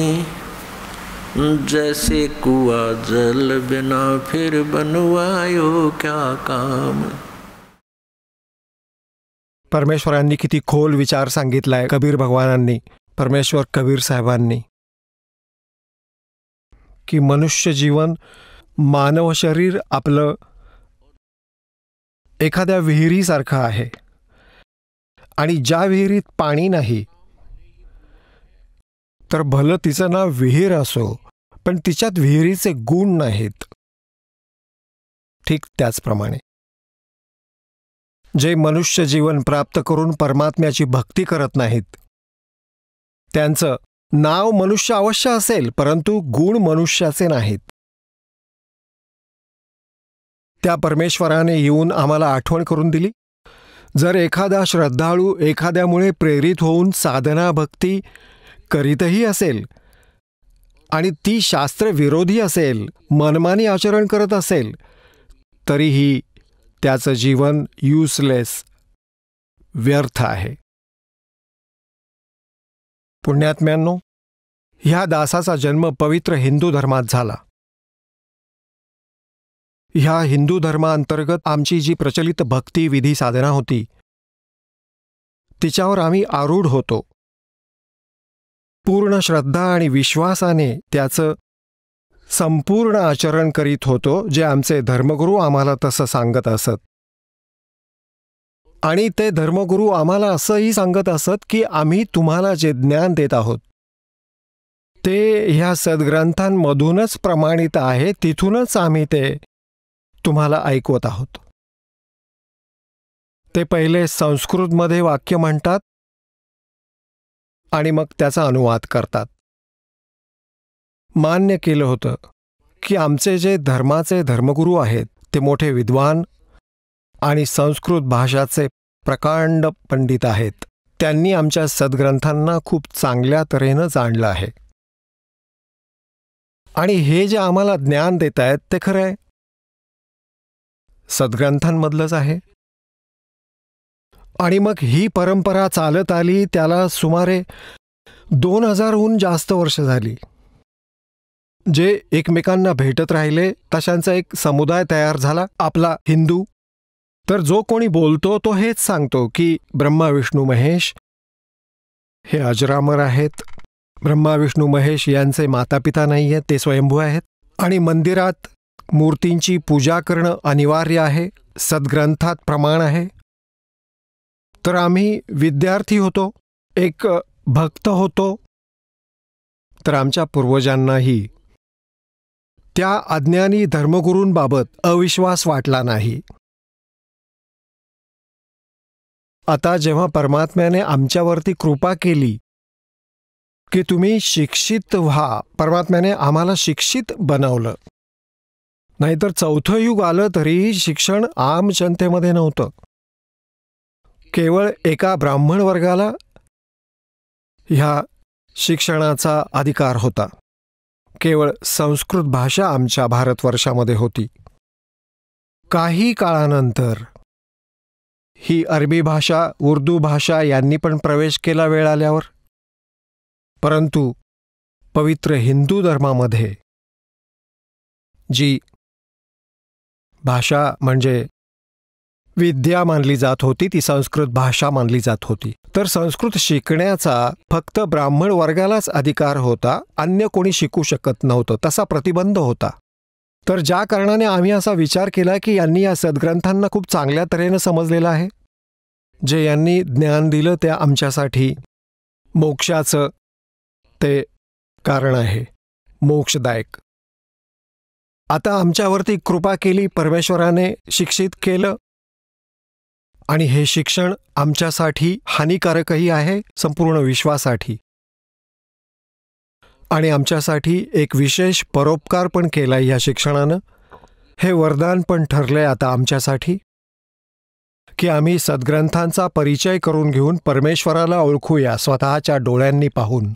जैसे कुआ जल बिना फिर बनवायो क्या काम. परमेश्वरांनी किती खोल विचार सांगितलाय कबीर भगवानांनी, परमेश्वर कबीर साहेबांनी, की मनुष्य जीवन, मानव शरीर आपलं एखाद्या विहिरीसारखं आहे. आणि ज्या विहिरीत पाणी नाही, तर भलं तिचं नाव विहीर असो, पण तिच्यात विहिरीचे गुण नाहीत. ठीक त्याचप्रमाणे जे मनुष्य जीवन प्राप्त करून परमात्म्याची भक्ती करत नाहीत, त्यांचं नाव मनुष्य अवश्य असेल, परंतु गुण मनुष्याचे नाहीत. त्या परमेश्वराने येऊन आम्हाला आठवण करून दिली, जर एखादा श्रद्धाळू एखाद्यामुळे प्रेरित होऊन साधना भक्ती करीतही असेल आणि ती शास्त्रविरोधी असेल, मनमानी आचरण करत असेल, तरीही त्याचं जीवन युजलेस, व्यर्थ आहे. पुण्यात्म्यांनो, ह्या दासाचा जन्म पवित्र हिंदू धर्मात झाला. ह्या हिंदू धर्मांतर्गत आमची जी प्रचलित भक्ती विधी साधना होती, तिच्यावर आम्ही आरूढ होतो. पूर्ण श्रद्धा आणि विश्वासाने त्याचं संपूर्ण आचरण करीत होतो, जे आमचे धर्मगुरू आम्हाला तसं सांगत असत. आणि ते धर्मगुरू आम्हाला असंही सांगत असत की आम्ही तुम्हाला जे ज्ञान देत आहोत ते ह्या सद्ग्रंथांमधूनच प्रमाणित आहे, तिथूनच आम्ही ते तुम्हाला ऐकवत आहोत. ते पहिले संस्कृतमध्ये वाक्य म्हणतात आणि मग त्याचा अनुवाद करतात. मान्य केलं होतं की आमचे जे धर्माचे धर्मगुरू आहेत ते मोठे विद्वान आणि संस्कृत भाषाचे प्रकांड पंडित आहेत. त्यांनी आमच्या सद्ग्रंथांना खूप चांगल्या तऱ्हेनं जाणलं आहे. आणि हे जे आम्हाला ज्ञान देत आहेत ते खरं आहे, सद्ग्रंथांमधलंच आहे. आणि मग ही परंपरा चालत आली, त्याला सुमारे 2000हून जास्त वर्ष झाली. जे एकमेकांना भेटत राहिले, तशांचा एक समुदाय तयार झाला, आपला हिंदू. तर जो कोणी बोलतो तो हेच सांगतो की ब्रह्मा विष्णू महेश हे अजरामर आहेत. ब्रह्मा विष्णू महेश यांचे मातापिता नाही आहेत, ते स्वयंभू आहेत. आणि मंदिरात मूर्तींची पूजा करणं अनिवार्य आहे, सद्ग्रंथात प्रमाण आहे. तर आम्ही विद्यार्थी होतो, एक भक्त होतो. तर आमच्या पूर्वजांनाही त्या अज्ञानी धर्मगुरूंबाबत अविश्वास वाटला नाही. आता जेव्हा परमात्म्याने आमच्यावरती कृपा केली की तुम्ही शिक्षित व्हा, परमात्म्याने आम्हाला शिक्षित बनवलं. नाहीतर चौथं युग आलं तरी शिक्षण आम जनतेमध्ये नव्हतं. केवळ एका ब्राह्मण वर्गाला ह्या शिक्षणाचा अधिकार होता. केवळ संस्कृत भाषा आमच्या भारतवर्षामध्ये होती. काही काळानंतर ही अरबी भाषा, उर्दू भाषा यांनी पण प्रवेश केला वेळ आल्यावर. परंतु पवित्र हिंदू धर्मामध्ये जी भाषा म्हणजे विद्या मानली जात होती, ती संस्कृत भाषा मानली जात होती. तर संस्कृत शिकण्याचा फक्त ब्राह्मण वर्गालाच अधिकार होता, अन्य कोणी शिकू शकत नव्हतं, तसा प्रतिबंध होता. तर ज्या कारणाने आम्ही असा विचार केला की यांनी या सद्ग्रंथांना खूप चांगल्या तऱ्हेनं समजलेलं आहे. जे यांनी ज्ञान दिलं ते आमच्यासाठी मोक्षाचं ते कारण आहे, मोक्षदायक. आता आमच्यावरती कृपा केली, परमेश्वराने शिक्षित केलं, आणि हे शिक्षण आमच्यासाठी हानिकारकही आहे, संपूर्ण विश्वासाठी. आणि आमच्यासाठी एक विशेष परोपकार पण केला या शिक्षणानं. हे वरदान पण ठरलंय आता आमच्यासाठी की आम्ही सद्ग्रंथांचा परिचय करून घेऊन परमेश्वराला ओळखूया स्वतःच्या डोळ्यांनी पाहून.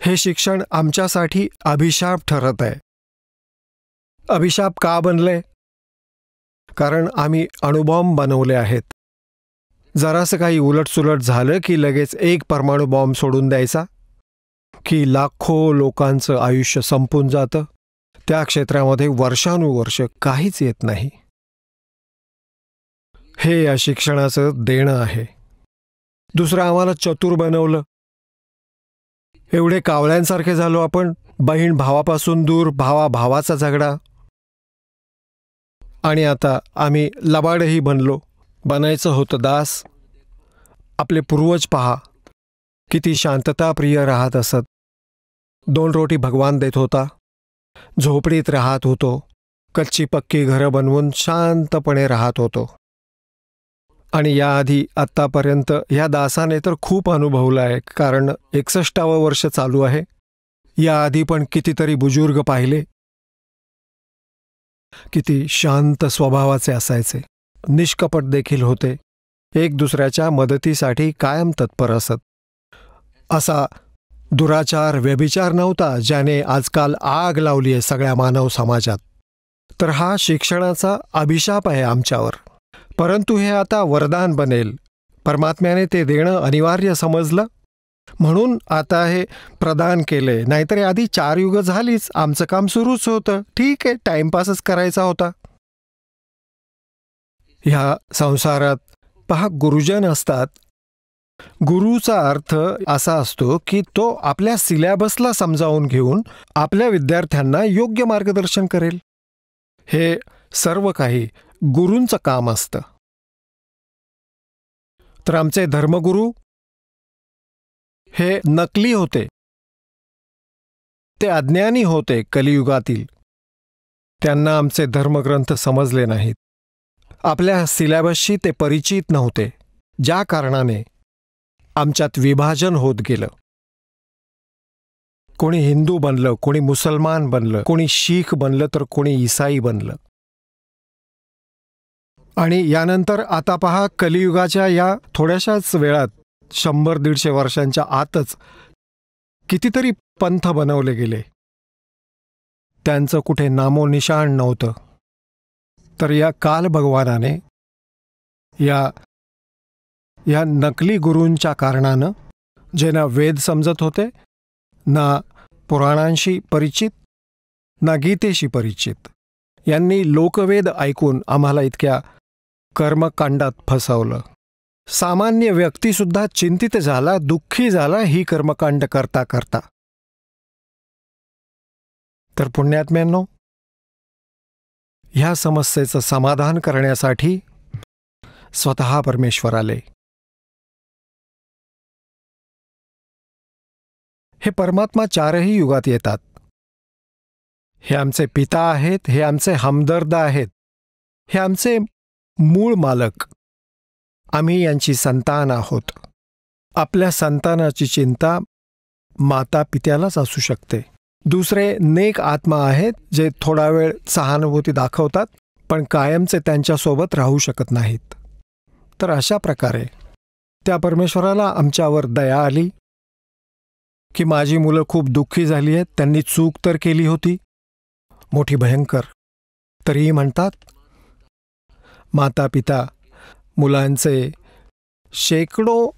हे शिक्षण आमच्यासाठी अभिशाप ठरत आहे. अभिशाप का बनले? कारण आम्ही अणुबॉम्ब बनवले आहेत. जरासं काही उलटसुलट झालं की लगेच एक परमाणु बॉम्ब सोडून द्यायचा की लाखो लोकांचं आयुष्य संपून जातं. त्या क्षेत्रामध्ये वर्षानुवर्ष काहीच येत नाही. हे या शिक्षणाचं देणं आहे. दुसरं, आम्हाला चतुर बनवलं. एवढे कावळ्यांसारखे झालो आपण. बहीण भावापासून दूर, भावा भावाचा झगडा. आणि आता आम्ही लबाडही बनलो. बनायचं होतं दास. आपले पूर्वज पहा, किती शांतताप्रिय राहत असत. 2 रोटी भगवान देत होता. झोपडीत राहत होतो. कच्ची पक्की घरं बनवून शांतपणे राहत होतो. आणि याआधी आत्तापर्यंत ह्या दासाने तर खूप अनुभवलं आहे, कारण 61वं वर्ष चालू आहे. याआधी पण कितीतरी बुजुर्ग पाहिले. किती शांत स्वभावाचे असायचे, निष्कपट देखील होते, एक दुसऱ्याच्या मदतीसाठी कायम तत्पर असत. असा दुराचार, व्यभिचार नव्हता ज्याने आजकाल आग लावली आहे सगळ्या मानव समाजात. तर हा शिक्षणाचा अभिशाप आहे आमच्यावर. परंतु हे आता वरदान बनेल. परमात्म्याने ते देणं अनिवार्य समजलं, म्हणून आता हे प्रदान केले. नाहीतर आधी 4 युग झालीच, आमचं काम सुरूच होतं. ठीक आहे, टाइमपासच करायचा होता. ह्या संसारात पहा, गुरुजन असतात. गुरुचा अर्थ असा असतो की तो आपल्या सिलॅबसला समजावून घेऊन आपल्या विद्यार्थ्यांना योग्य मार्गदर्शन करेल. हे सर्व काही गुरूंचं काम असतं. तर आमचे धर्मगुरू हे नकली होते. ते अज्ञानी होते कलियुगातील. त्यांना आमचे धर्मग्रंथ समजले नाहीत. आपल्या सिलॅबसशी ते परिचित नव्हते, ज्या कारणाने आमच्यात विभाजन होत गेलं. कोणी हिंदू बनलं, कोणी मुसलमान बनलं, कोणी शीख बनलं, तर कोणी ईसाई बनलं. आणि यानंतर आता पहा, कलियुगाच्या या थोड्याशाच वेळात 100-150 वर्षांच्या आतच कितीतरी पंथ बनवले गेले. त्यांचं कुठे नामोनिशाण नव्हतं. तर या काल भगवानाने या नकली गुरूंच्या कारणानं, जे ना वेद समजत होते, ना पुराणांशी परिचित, ना गीतेशी परिचित, यांनी लोकवेद ऐकून आम्हाला इतक्या कर्मकांडात फसवलं. सामान्य व्यक्तीसुद्धा चिंतित झाला, दुःखी झाला ही कर्मकांड करता करता. तर पुण्यात्म्यांनो, ह्या समस्येचं समाधान करण्यासाठी स्वतः परमेश्वर आले. हे परमात्मा 4ही युगात येतात. हे आमचे पिता आहेत, हे आमचे हमदर्द आहेत, हे आमचे मूळ मालक. आम्ही यांची संतान आहोत. आपल्या संतानाची चिंता माता पित्यालाच असू शकते. दुसरे नेक आत्मा आहेत, जे थोडा वेळ सहानुभूती दाखवतात, पण कायमचे त्यांच्यासोबत राहू शकत नाहीत. तर अशा प्रकारे त्या परमेश्वराला आमच्यावर दया आली की माझी मुलं खूप दुःखी झाली आहेत. त्यांनी चूक तर केली होती, मोठी भयंकर. तरीही म्हणतात, माता पिता मुलांचे शेकडो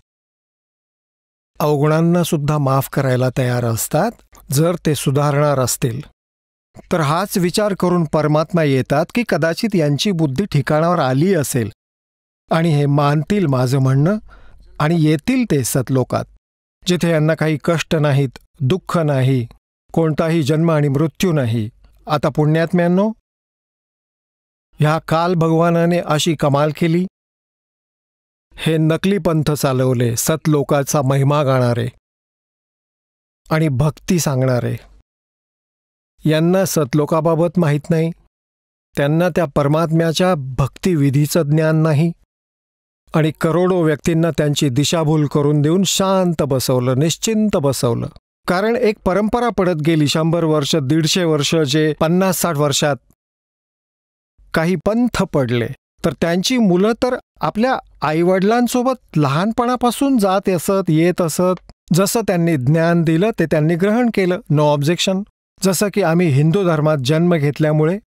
अवगुणांना सुद्धा माफ करायला तयार असतात, जर ते सुधारणार असतील तर हाच विचार करून परमात्मा येतात की कदाचित यांची बुद्धी ठिकाणावर आली असेल आणि हे मानतील माझं म्हणणं आणि येतील ते सतलोकात, जिथे यांना काही कष्ट नाहीत, दुःख नाही, कोणताही जन्म आणि मृत्यू नाही. आता पुण्यात्म्यांनो, ह्या काल भगवानाने अशी कमाल केली. हे नकली पंथ चालवले, सतलोकाचा महिमा गाणारे आणि भक्ती सांगणारे. यांना सतलोकाबाबत माहीत नाही, त्यांना त्या परमात्म्याच्या भक्तिविधीचं ज्ञान नाही आणि करोडो व्यक्तींना त्यांची दिशाभूल करून देऊन शांत बसवलं, निश्चिंत बसवलं. कारण एक परंपरा पडत गेली. 100 वर्ष, 150 वर्ष, जे 50-60 वर्षात काही पंथ पडले, तर त्यांची मुलं तर आपल्या आईवडिलांसोबत लहानपणापासून जात असत, येत असत. जसं त्यांनी ज्ञान दिलं ते त्यांनी ग्रहण केलं, नो ऑब्जेक्शन. जसं की आम्ही हिंदू धर्मात जन्म घेतल्यामुळे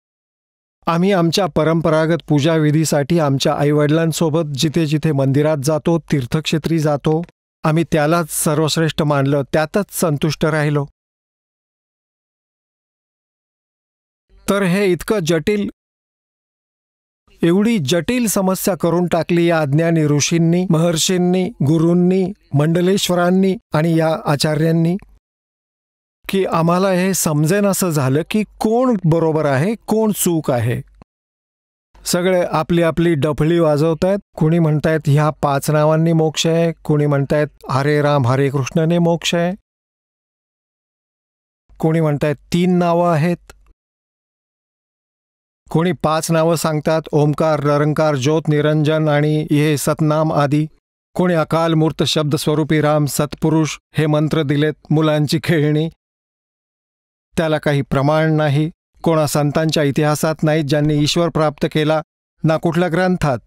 आम्ही आमच्या परंपरागत पूजाविधीसाठी आमच्या आईवडिलांसोबत जिथे जिथे मंदिरात जातो, तीर्थक्षेत्री जातो, आम्ही त्यालाच सर्वश्रेष्ठ मानलं, त्यातच संतुष्ट राहिलो. तर हे इतकं जटिल, एवढी जटिल समस्या करून टाकली या अज्ञानी ऋषींनी, महर्षींनी, गुरूंनी, मंडलेश्वरांनी आणि या आचार्यांनी, की आम्हाला हे समजेन असं झालं की कोण बरोबर आहे, कोण चूक आहे. सगळे आपली आपली डफळी वाजवत आहेत. कोणी म्हणतायत ह्या 5 नावांनी मोक्ष आहे, कोणी म्हणतायत हरे राम हरे कृष्णने मोक्ष आहे, कोणी म्हणतायत 3 नावं आहेत, कोणी 5 नावं सांगतात, ओमकार, निरंकार, ज्योत, निरंजन आणि हे सतनाम आदी. कोणी अकाल मूर्त शब्द स्वरूपी राम, सत्पुरुष हे मंत्र दिलेत, मुलांची खेळणी, त्याला काही प्रमाण नाही. कोणा संतांच्या इतिहासात नाहीत ज्यांनी ईश्वर प्राप्त केला, ना कुठल्या ग्रंथात,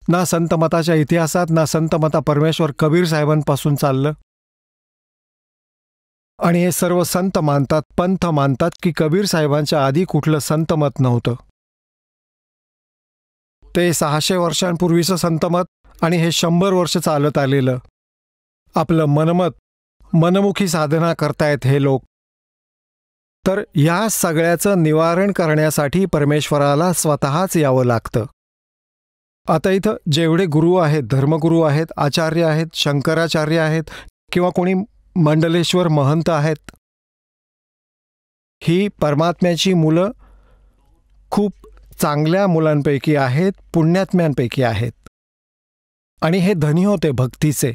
ना संतमताच्या इतिहासात, ना संतमता परमेश्वर कबीर साहेबांपासून चाललं. आणि हे सर्व संत मानतात, पंथ मानतात की कबीर साहेबांच्या आधी कुठलं संतमत नव्हतं. ते 600 वर्षांपूर्वीचं संतमत आणि हे 100 वर्ष चालत आलेलं आपलं मनमत, मनमुखी साधना करतायत हे लोक. तर या सगळ्याचं निवारण करण्यासाठी परमेश्वराला स्वतःच यावं लागतं. आता इथं जेवढे गुरु आहेत, धर्मगुरू आहेत, आचार्य आहेत, शंकराचार्य आहेत किंवा कोणी मंडलेश्वर महंत आहेत, ही परमात्म्याची मुलं खूप चांगल्या मुलांपैकी आहेत, पुण्यात्म्यांपैकी आहेत. आणि हे धनी होते भक्तीचे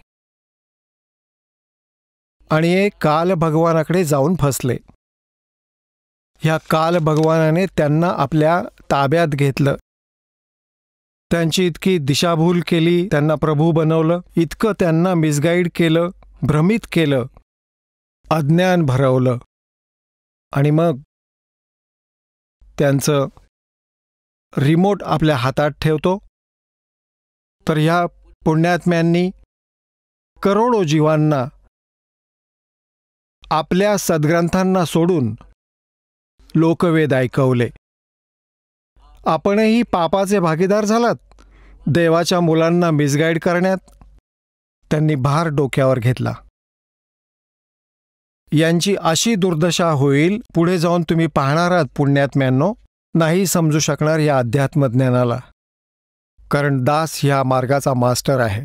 आणि हे काल भगवानाकडे जाऊन फसले. ह्या काल भगवानाने त्यांना आपल्या ताब्यात घेतलं, त्यांची इतकी दिशाभूल केली, त्यांना प्रभू बनवलं, इतकं त्यांना मिसगाईड केलं, भ्रमित केलं, अज्ञान भरवलं आणि मग त्यांचं रिमोट आपल्या हातात ठेवतो. तर ह्या पुण्यात्म्यांनी करोडो जीवांना आपल्या सद्ग्रंथांना सोडून लोकवेद ऐकवले. आपणही पापाचे भागीदार झालात. देवाच्या मुलांना मिसगाईड करण्यात त्यांनी भार डोक्यावर घेतला. यांची अशी दुर्दशा होईल, पुढे जाऊन तुम्ही पाहणार आहात पुण्यात्म्यांनो, नाही समजू शकणार या अध्यात्मज्ञानाला. कारण दास ह्या मार्गाचा मास्टर आहे.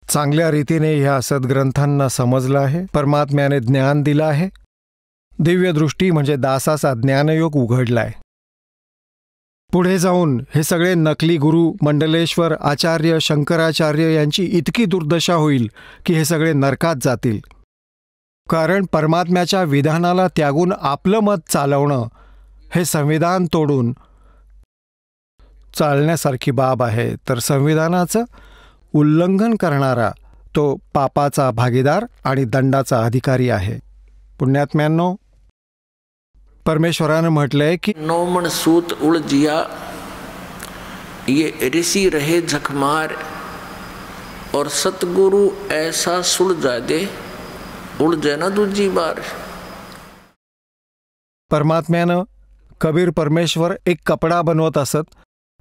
चांगल्या रीतीने ह्या सद्ग्रंथांना समजलं आहे, परमात्म्याने ज्ञान दिलं आहे. दिव्य दृष्टी म्हणजे दासाचा ज्ञानयोग उघडलाय. पुढे जाऊन हे सगळे नकली गुरु, मंडलेश्वर, आचार्य, शंकराचार्य यांची इतकी दुर्दशा होईल की हे सगळे नरकात जातील. कारण परमात्म्याच्या विधानाला त्यागून आपलं मत चालवणं हे संविधान तोडून चालण्यासारखी बाब आहे. तर संविधानाचं उल्लंघन करणारा तो पापाचा भागीदार आणि दंडाचा अधिकारी आहे. पुण्यात्म्यांनो, परमेश्वरानं म्हटलंय की नौमन सूत उलझिया, ये ऋषि रहे झकमार, और सतगुरु ऐसा सुलझा दे, उलझे ना दूजी बार. परमात्म्यानं, कबीर परमेश्वर एक कपडा बनवत असत.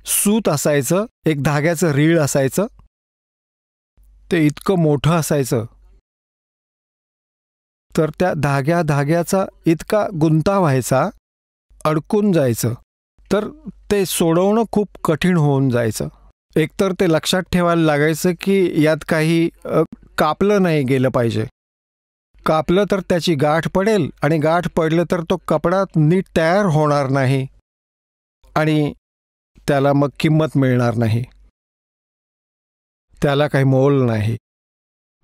सूत असायचं, एक धाग्याचं रीळ असायचं, ते इतकं मोठं असायचं तर त्या धाग्याचा इतका गुंता व्हायचा, अडकून जायचं, तर ते सोडवणं खूप कठीण होऊन जायचं. एकतर ते लक्षात ठेवायला लागायचं की यात काही कापलं नाही गेलं पाहिजे. कापलं तर त्याची गाठ पडेल, आणि गाठ पडलं तर तो कपडा नीट तयार होणार नाही आणि त्याला मग किंमत मिळणार नाही, त्याला काही मोल नाही.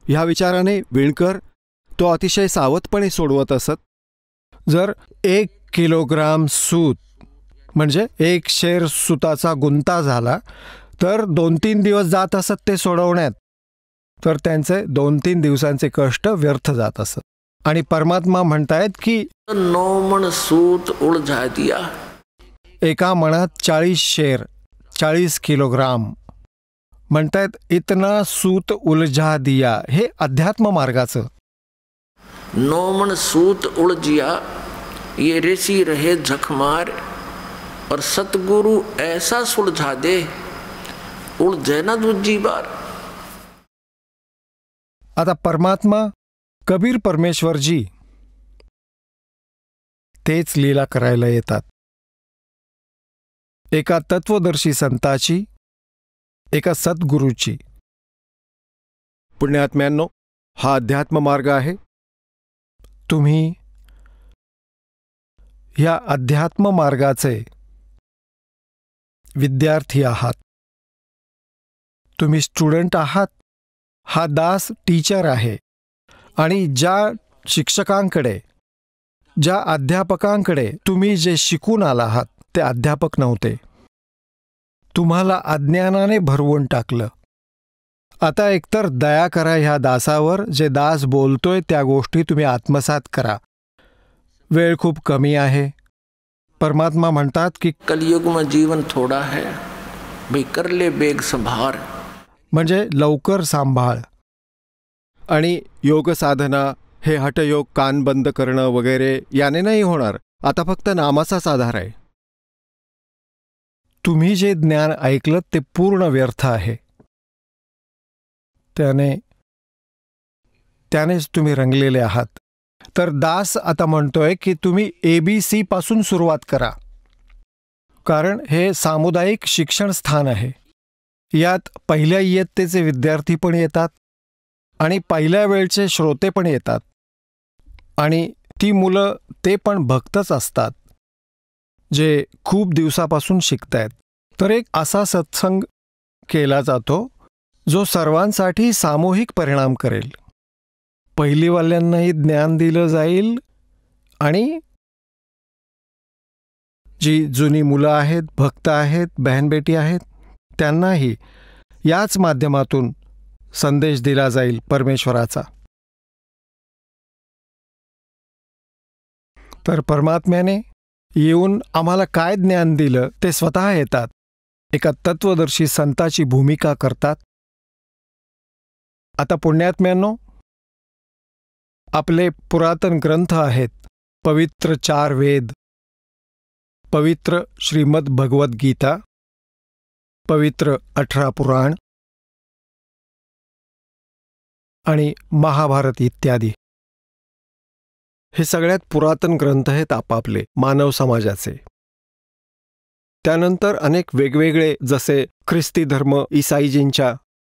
ह्या विचाराने विणकर तो अतिशय सावधपणे सोडवत असत. जर 1 किलोग्राम सूत म्हणजे 1 शेर सुताचा गुंता झाला तर 2-3 दिवस जात असत ते सोडवण्यात. तर त्यांचे 2-3 दिवसांचे कष्ट व्यर्थ जात असत. आणि परमात्मा म्हणतायत की 9 मन सूत उलझा दिया. एका मणात 40 शेर, 40 किलोग्राम म्हणतायत. इतना सूत उलझा दिया, हे अध्यात्म मार्गाचं. 9 मन सूत उलझिया, ये ऋषि रहे झकमार, और सतगुरु ऐसा सुलझा दे, उलझे ना दूजी बार. आता परमात्मा कबीर परमेश्वरजी तेच लीला करायला येतात. एका तत्वदर्शी संताची, एका सद्गुरूची. पुण्यात्म्यांनो, हा अध्यात्म मार्ग आहे. तुम्ही ह्या अध्यात्म मार्गाचे विद्यार्थी आहात. तुम्ही स्टुडंट आहात. हा दास टीचर आहे. आणि ज्या शिक्षकांकडे, ज्या अध्यापकांकडे तुम्ही जे शिकून आला आहात ते अध्यापक नव्हते. तुम्हाला अज्ञानाने भरवून टाकलं. आता एकतर दया करा ह्या दासावर. जे दास बोलतोय त्या गोष्टी तुम्ही आत्मसात करा. वेळ खूप कमी आहे. परमात्मा म्हणतात की कलयुग में जीवन थोड़ा है, भाई कर ले बेग संभार. म्हणजे लवकर सांभाळ. आणि योग साधना, हे हठयोग, कान बंद करणं वगैरे याने नाही होणार. आता फक्त नामाचाच आधार आहे. तुम्ही जे ज्ञान ऐकलं ते पूर्ण व्यर्थ आहे. त्यानेच तुम्ही रंगलेले आहात. तर दास आता म्हणतोय की तुम्ही ABC पासून सुरुवात करा. कारण हे सामुदायिक शिक्षण स्थान आहे. यात पहिल्या इयत्तेचे विद्यार्थी पण येतात आणि पहिल्या वेळचे श्रोते पण येतात. आणि ती मुलं ते पण भक्तच असतात जे खूप दिवसापासून शिकतायत. तर एक असा सत्संग केला जातो जो सर्वांसाठी सामूहिक परिणाम करेल. पहिलीवाल्यांनाही ज्ञान दिलं जाईल आणि जी जुनी मुलं आहेत, भक्त आहेत, बहनबेटी आहेत, त्यांनाही याच माध्यमातून संदेश दिला जाईल परमेश्वराचा. तर परमात्म्याने येऊन आम्हाला काय ज्ञान दिलं ते स्वतः येतात. एका तत्वदर्शी संताची भूमिका करतात. आता पुण्यात्म्यांनो, आपले पुरातन ग्रंथ आहेत. पवित्र 4 वेद, पवित्र श्रीमद भगवद्गीता, पवित्र 18 पुराण आणि महाभारत इत्यादी. हे सगळ्यात पुरातन ग्रंथ आहेत आपापले मानव समाजाचे. त्यानंतर अनेक वेगवेगळे, जसे ख्रिस्ती धर्म ईसाईजींच्या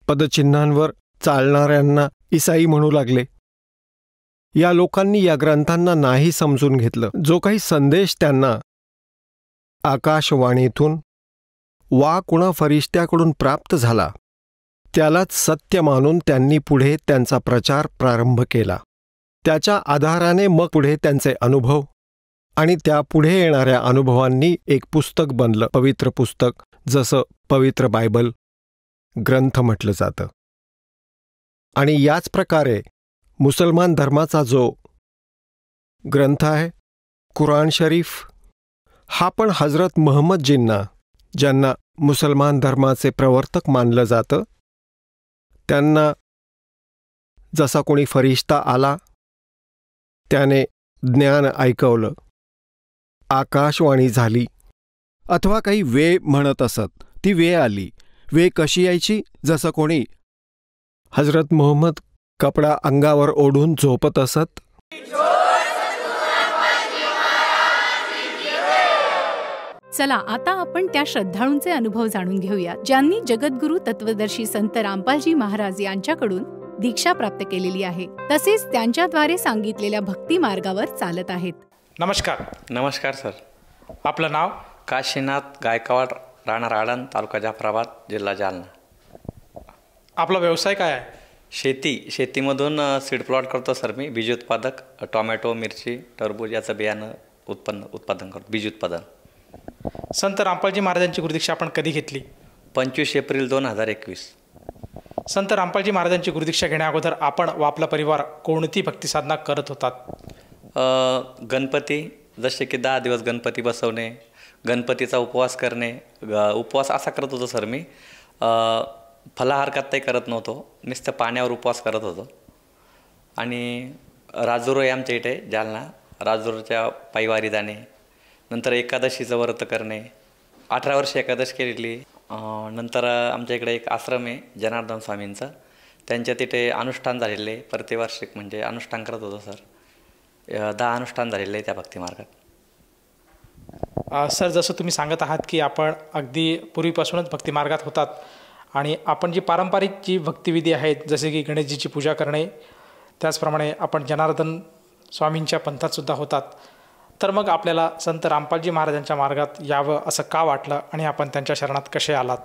पदचिन्हांवर चालणाऱ्यांना ईसाई म्हणू लागले. या लोकांनी या ग्रंथांना नाही समजून घेतलं. जो काही संदेश त्यांना आकाशवाणीतून वा कुणा फरिश्त्याकडून प्राप्त झाला त्यालाच सत्य मानून त्यांनी पुढे त्यांचा प्रचार प्रारंभ केला. त्याच्या आधाराने मग पुढे त्यांचे अनुभव आणि त्या पुढे येणाऱ्या अनुभवांनी एक पुस्तक बनलं, पवित्र पुस्तक, जसं पवित्र बायबल ग्रंथ म्हटलं जातं. आणि याच प्रकारे मुसलमान धर्माचा जो ग्रंथ आहे कुराण शरीफ, हा पण हजरत मुहम्मदजींना, ज्यांना मुसलमान धर्माचे प्रवर्तक मानलं जातं, त्यांना जसा कोणी फरिश्ता आला त्याने ज्ञान ऐकवलं, आकाशवाणी झाली, अथवा काही वे म्हणत असत, ती वे आली. वे कशी यायची? जसं कोणी हजरत मुहम्मद कपडा अंगावर ओढून झोपत असत चला आता आपण त्या श्रद्धाळूंचे अनुभव जाणून घेऊया ज्यांनी जगद्गुरू तत्वदर्शी संत रामपालजी महाराज यांच्याकडून दीक्षा प्राप्त केलेली आहे, तसेच त्यांच्याद्वारे सांगितलेल्या भक्ती मार्गावर चालत आहेत. नमस्कार. नमस्कार सर. आपलं नाव? काशीनाथ गायकवाड, राहणार आळंद, तालुका जाफराबाद, जिल्हा जालना. आपला व्यवसाय काय आहे? शेतीमधून सीड प्लॉट करतो सर मी. बीज उत्पादक, टोमॅटो, मिरची, टरबूज याचं बियाणं उत्पादन करतो, बीज उत्पादन. संत रामपालजी महाराजांची गुरुदीक्षा आपण कधी घेतली? 25 एप्रिल 2021. संत रामपालजी महाराजांची गुरुदीक्षा घेण्या अगोदर आपण व आपला परिवार कोणती भक्तिसाधना करत होतात? गणपती, जसे की 10 दिवस गणपती बसवणे, गणपतीचा उपवास करणे. उपवास असा करत होतो सर मी, फलाहार काही करत नव्हतो, नुसतं पाण्यावर उपवास करत होतो. आणि राजूर आहे आमच्या इथे जालना, राजूरच्या पायवारी जाणे, नंतर एकादशीचं व्रत करणे. 18 वर्ष एकादशी केलेली. नंतर आमच्या इकडे एक आश्रम आहे जनार्दन स्वामींचा, त्यांच्या तिथे अनुष्ठान झालेले, प्रतिवार्षिक म्हणजे अनुष्ठान करत होतो सर. 10 अनुष्ठान झालेले आहे त्या भक्तिमार्गात. सर, जसं तुम्ही सांगत आहात की आपण अगदी पूर्वीपासूनच भक्तिमार्गात होतात आणि आपण जी पारंपरिक जी भक्तिविधी आहेत जसे की गणेशजीची पूजा करणे, त्याचप्रमाणे आपण जनार्दन स्वामींच्या पंथातसुद्धा होतात. तर मग आपल्याला संत रामपालजी महाराजांच्या मार्गात यावं असं का वाटलं आणि आपण त्यांच्या शरणात कसे आलात?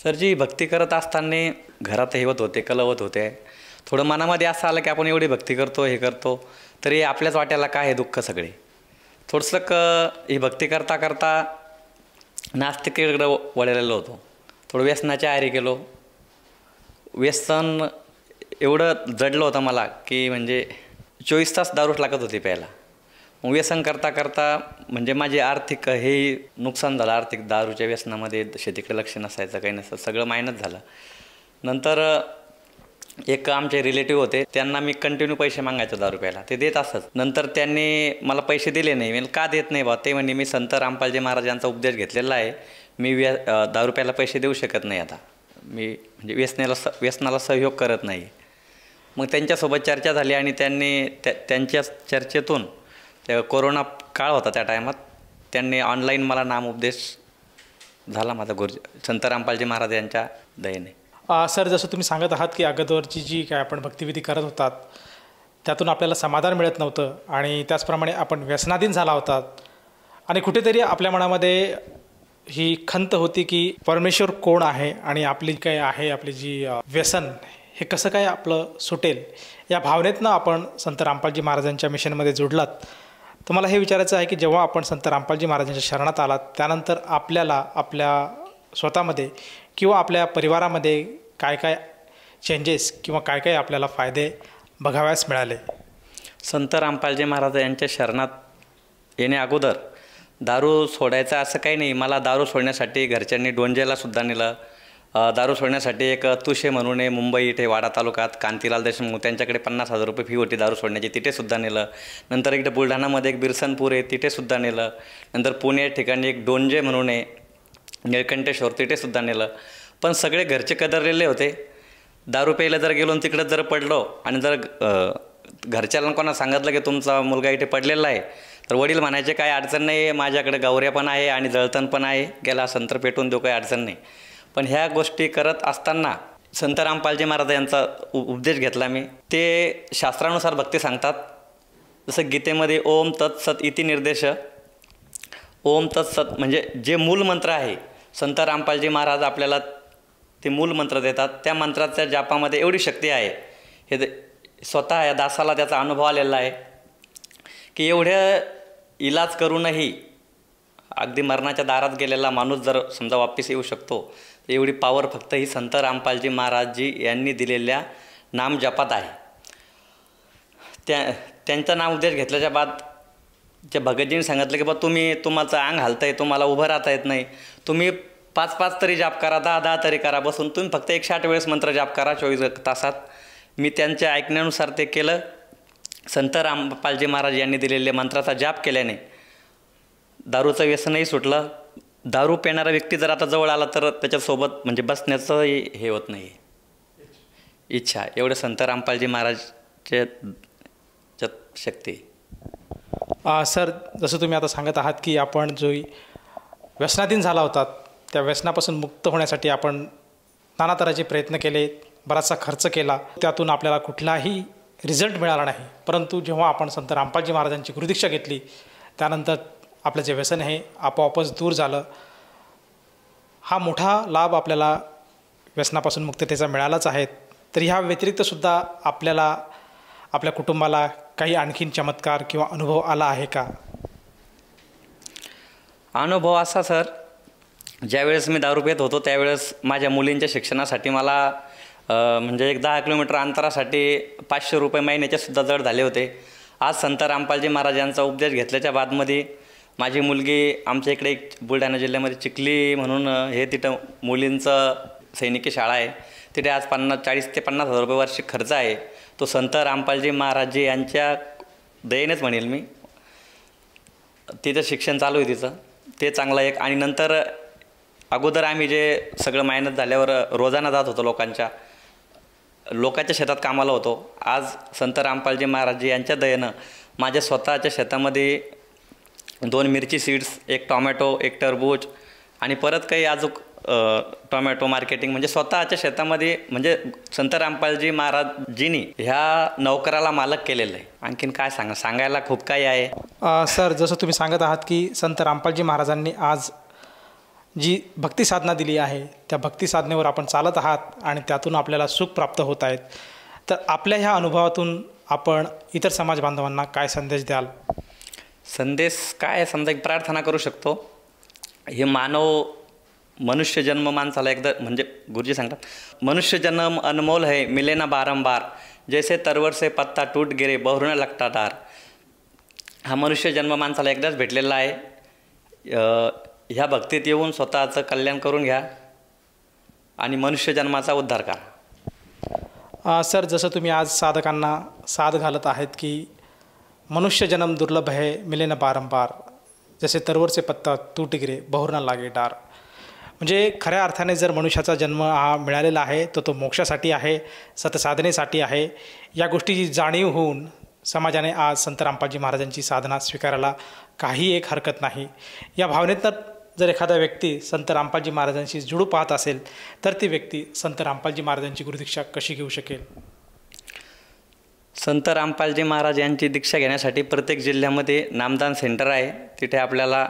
सर, जी भक्ती करत असताना घरात हेवत होते, कलवत होते. थोडं मनामध्ये असं आलं की आपण एवढी भक्ती करतो, हे करतो, तरी आपल्याच वाट्याला काय हे दुःख सगळे. थोडंसं ही भक्ती करता करता नास्तिकेकडे वळलेलो होतो. थोडं व्यसनाच्या आहारी गेलो. व्यसन एवढं जडलं होतं मला की म्हणजे 24 तास दारूच लागत होती प्यायला. मग व्यसन करता करता म्हणजे माझे आर्थिक हे नुकसान झालं. आर्थिक दारूच्या व्यसनामध्ये शेतीकडे लक्ष नसायचं, काही नसतं, सगळं मायनस झालं. नंतर एक आमचे रिलेटिव्ह होते, त्यांना मी कंटिन्यू पैसे मागायचो दारू प्यायला, ते देत असत. नंतर त्यांनी मला पैसे दिले नाही. मी का देत नाही बा? ते म्हणजे मी संत रामपालजी महाराजांचा उपदेश घेतलेला आहे, मी दारू प्यायला पैसे देऊ शकत नाही आता, मी म्हणजे व्यसनाला सहयोग करत नाही. मग त्यांच्यासोबत चर्चा झाली आणि त्यांनी त्यांच्या चर्चेतून, त्या कोरोना काळ होता त्या टायमात, त्यांनी ऑनलाईन मला नामउपदेश झाला माझा संत रामपालजी महाराज यांच्या दयेने. सर, जसं तुम्ही सांगत आहात की अगोदरची जी काय आपण भक्तिविधी करत होतात त्यातून आपल्याला समाधान मिळत नव्हतं आणि त्याचप्रमाणे आपण व्यसनाधीन झाला होतात आणि कुठेतरी आपल्या मनामध्ये ही खंत होती की परमेश्वर कोण आहे आणि आपली काय आहे, आपली जी व्यसन हे कसं काय आपलं सुटेल, या भावनेतनं आपण संत रामपालजी महाराजांच्या मिशनमध्ये जोडलात. तर मला हे विचारायचं आहे की जेव्हा आपण संत रामपालजी महाराजांच्या शरणात आलात त्यानंतर आपल्याला आपल्या स्वतःमध्ये किंवा आपल्या परिवारामध्ये काय काय चेंजेस किंवा काय काय आपल्याला फायदे बघावयास मिळाले? संत रामपालजी महाराज यांच्या शरणात येण्या अगोदर दारू सोडायचं असं काही नाही. मला दारू सोडण्यासाठी घरच्यांनी डोंजेलासुद्धा नेलं. दारू सोडण्यासाठी एक तुशे म्हणून मुंबई इथे वाडा तालुक्यात कांतीलाल देशमुख, त्यांच्याकडे 50,000 रुपये फी होती दारू सोडण्याची, तिथेसुद्धा नेलं. नंतर इकडे बुलढाणामध्ये एक बिरसनपूर आहे, तिथेसुद्धा नेलं. नंतर पुणे ठिकाणी एक डोंजे म्हणून आहे, निळकंठेश्वर, तिथेसुद्धा नेलं. पण सगळे घरचे कदरलेले होते. दारू प्यायला जर गेलो आणि तिकडं जर पडलो आणि जर घरच्याला कोणा सांगितलं की तुमचा मुलगा इथे पडलेला आहे, तर वडील म्हणायचे काय अडचण नाही, माझ्याकडे गौऱ्या पण आहे आणि जळतण पण आहे, गेला संतर पेटून देऊ, काही अडचण नाही. पण ह्या गोष्टी करत असताना संत रामपालजी महाराज यांचा उपदेश घेतला मी. ते शास्त्रानुसार भक्ती सांगतात. जसं गीतेमध्ये ओम तत्सत इति निर्देश, ओम तत्सत म्हणजे जे मूल मंत्र आहे, संत रामपालजी महाराज आपल्याला ते मूल मंत्र देतात. त्या मंत्राच्या जापामध्ये एवढी शक्ती आहे, हे स्वतः या दासाला त्याचा अनुभव आलेला आहे की एवढ्या इलाज करूनही अगदी मरणाच्या दारात गेलेला माणूस जर समजा वापस येऊ शकतो, तर एवढी पावर फक्त ही संत रामपालजी महाराजजी यांनी दिलेल्या नाम जपात आहे. त्यांचा नाम उपदेश घेतल्याच्या बाद त्या भगतजींनी सांगितलं की बा तुमचं अंग हलतं आहे, तुम्हाला उभं राहता येत नाही, तुम्ही 5-5 तरी जाप करा, 10-10 तरी करा बसून, तुम्ही फक्त 108 वेळेस मंत्र जाप करा 24 तासात. मी त्यांच्या ऐकण्यानुसार ते केलं. संत रामपालजी महाराज यांनी दिलेल्या मंत्राचा जाप केल्याने दारूचं व्यसनही सुटलं. दारू पिणारा व्यक्ती जर आता जवळ आला तर त्याच्यासोबत म्हणजे बसण्याचं हे होत नाही, इच्छा. एवढे संत रामपालजी महाराजच्या शक्ती. सर, जसं तुम्ही आता सांगत आहात की आपण जो व्यसनाधीन झाला होता त्या व्यसनापासून मुक्त होण्यासाठी आपण नाना तऱ्हेचे प्रयत्न केले, बराचसा खर्च केला, त्यातून आपल्याला कुठलाही रिझल्ट मिळाला नाही. परंतु जेव्हा आपण संत रामपालजी महाराजांची गुरुदीक्षा घेतली त्यानंतर आपलं जे व्यसन आहे आपोआपच दूर झालं. हा मोठा लाभ आपल्याला व्यसनापासून मुक्ततेचा मिळालाच आहे. तर ह्या व्यतिरिक्तसुद्धा आपल्याला आपल्या कुटुंबाला काही आणखीन चमत्कार किंवा अनुभव आला आहे का? अनुभव असा सर, ज्यावेळेस मी दारू पित होतो त्यावेळेस माझ्या मुलींच्या शिक्षणासाठी मला म्हणजे एक 10 किलोमीटर अंतरासाठी 500 रुपये महिन्याचेसुद्धा जड झाले होते. आज संत रामपालजी महाराज यांचा उपदेश घेतल्याच्या बादमध्ये माझी मुलगी आमच्या इकडे एक बुलढाणा जिल्ह्यामध्ये चिखली म्हणून हे तिथं मुलींचं सैनिकी शाळा आहे. तिथे आज 40 ते 50 हजार रुपये वार्षिक खर्च आहे. तो संत रामपालजी महाराजजी यांच्या दयेनेच म्हणेल मी. तिथं शिक्षण चालू आहे तिचं, ते चांगलं एक. आणि नंतर अगोदर आम्ही जे सगळं मेहनत झाल्यावर रोजाना जात होतो लोकांच्या शेतात कामाला होतो. आज संत रामपालजी महाराजजी यांच्या दयेनं माझ्या स्वतःच्या शेतामध्ये 2 मिरची सीड्स, 1 टॉमॅटो, 1 टरबूज आणि परत काही अजून टोमॅटो मार्केटिंग म्हणजे स्वतःच्या शेतामध्ये म्हणजे संत रामपालजी महाराजजींनी ह्या नोकराला मालक केलेलं आहे. आणखीन काय सांगायला खूप काही आहे. सर, जसं तुम्ही सांगत आहात की संत रामपालजी महाराजांनी आज जी भक्ती साधना दिली आहे त्या भक्ती साधनेवर आपण चालत आहात आणि त्यातून आपल्याला सुख प्राप्त होत आहेत. तर आपल्या ह्या अनुभवातून आपण इतर समाज बांधवांना काय संदेश द्याल? संदेश काय, समजा एक प्रार्थना करू शकतो. हे मनुष्य जन्म माणसाला एकदा म्हणजे गुरुजी सांगतात, मनुष्य जन्म अनमोल है मिले ना बारंबार, जैसे तरवर से पत्ता टूट गिरे बहुरने लगता डार. हा मनुष्य जन्म माणसाला एकदाच भेटलेला आहे. ह्या भक्तीत येऊन स्वतःचं कल्याण करून घ्या आणि मनुष्य जन्माचा उद्धार करा. सर, जसं तुम्ही आज साधकांना साथ घालत आहेत की मनुष्य जन्म दुर्लभ है मिले ना बारंबार, जसे तरवर से पत्ता टूट गिरे बहुरना लागे डार. म्हणजे खऱ्या अर्थाने जर मनुष्याचा जन्म हा मिळालेला आहे तर तो मोक्षासाठी आहे, सतसाधनेसाठी आहे. या गोष्टीची जाणीव होऊन समाजाने आज संत रामपालजी महाराजांची साधना स्वीकारायला काही एक हरकत नाही. या भावनेतनं जर एखादा व्यक्ती संत रामपालजी महाराजांशी जुळू पाहत असेल तर ती व्यक्ती संत रामपालजी महाराजांची गुरुदीक्षा कशी घेऊ शकेल? संत रामपालजी महाराज यांची दीक्षा घेण्यासाठी प्रत्येक जिल्ह्यामध्ये नामदान सेंटर आहे. तिथे आपल्याला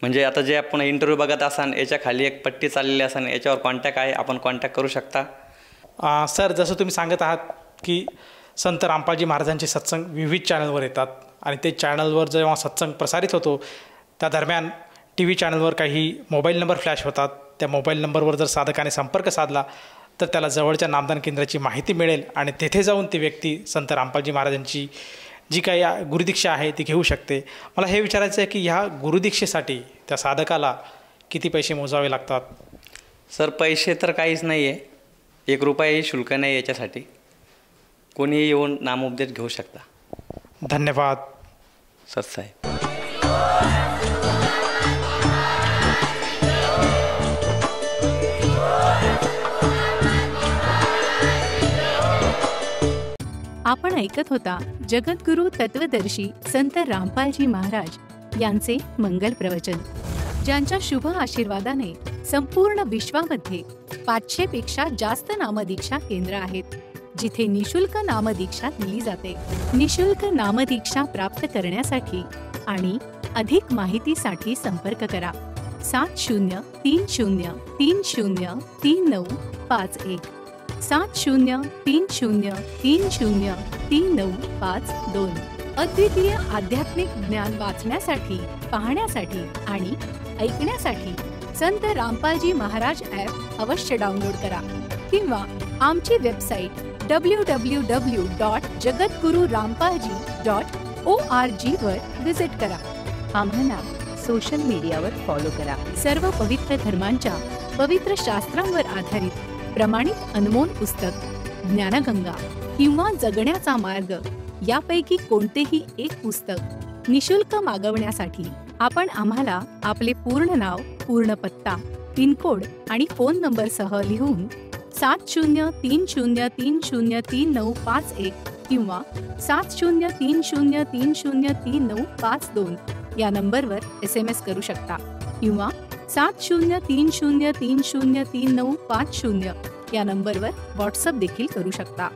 म्हणजे आता जे आपण इंटरव्ह्यू बघत असाल याच्या खाली एक पट्टी चाललेली असाल, याच्यावर कॉन्टॅक्ट आहे, आपण कॉन्टॅक्ट करू शकता. सर, जसं तुम्ही सांगत आहात की संत रामपालजी महाराजांचे सत्संग विविध चॅनलवर येतात आणि ते चॅनलवर जेव्हा सत्संग प्रसारित होतो त्या दरम्यान TV चॅनलवर काही मोबाईल नंबर फ्लॅश होतात. त्या मोबाईल नंबरवर जर साधकाने संपर्क साधला तर त्याला जवळच्या नामदान केंद्राची माहिती मिळेल आणि तेथे जाऊन ती व्यक्ती संत रामपालजी महाराजांची जी काही गुरुदीक्षा आहे ती घेऊ शकते. मला हे विचारायचं आहे की ह्या गुरुदीक्षेसाठी त्या साधकाला किती पैसे मोजावे लागतात? सर, पैसे तर काहीच नाही आहे, 1 रुपयाही शुल्क नाही याच्यासाठी. कोणीही येऊन नामोपदेश घेऊ शकता. धन्यवाद सत्साहेब. आपण ऐकत होता जगद्गुरु तत्वदर्शी संत रामपालजी महाराज यांचे मंगल प्रवचन, ज्यांच्या शुभ आशीर्वादाने संपूर्ण विश्वामध्ये 500 पेक्षा जास्त नामदीक्षा केंद्र आहेत, जिथे निशुल्क नामदीक्षा दिली जाते. निशुल्क नामदीक्षा प्राप्त करण्यासाठी आणि अधिक माहितीसाठी संपर्क करा 7030303951 7030303952. अद्वितीय आध्यात्मिक ज्ञान वाचण्यासाठी, पाहण्यासाठी आणि ऐकण्यासाठी संत रामपालजी महाराज ॲप अवश्य डाउनलोड करा किंवा आमची वेबसाईट www.jagadgururampalji.org वर विजिट करा. आम्हाला सोशल मीडियावर फॉलो करा. सर्व पवित्र धर्मांच्या पवित्र शास्त्रांवर आधारित प्रमाणित अनमोल पुस्तक ज्ञानगंगा किंवा जगण्याचा मार्ग यापैकी कोणतेही एक पुस्तक निशुल्क मागवण्यासाठी आपण आम्हाला आपले पूर्ण नाव, पूर्ण पत्ता, पिनकोड आणि फोन नंबरसह लिहून 7030303951 किंवा 7030303952 या नंबरवर SMS करू शकता किंवा 7030303950 या नंबरवर व्हॉट्सअप देखील करू शकता.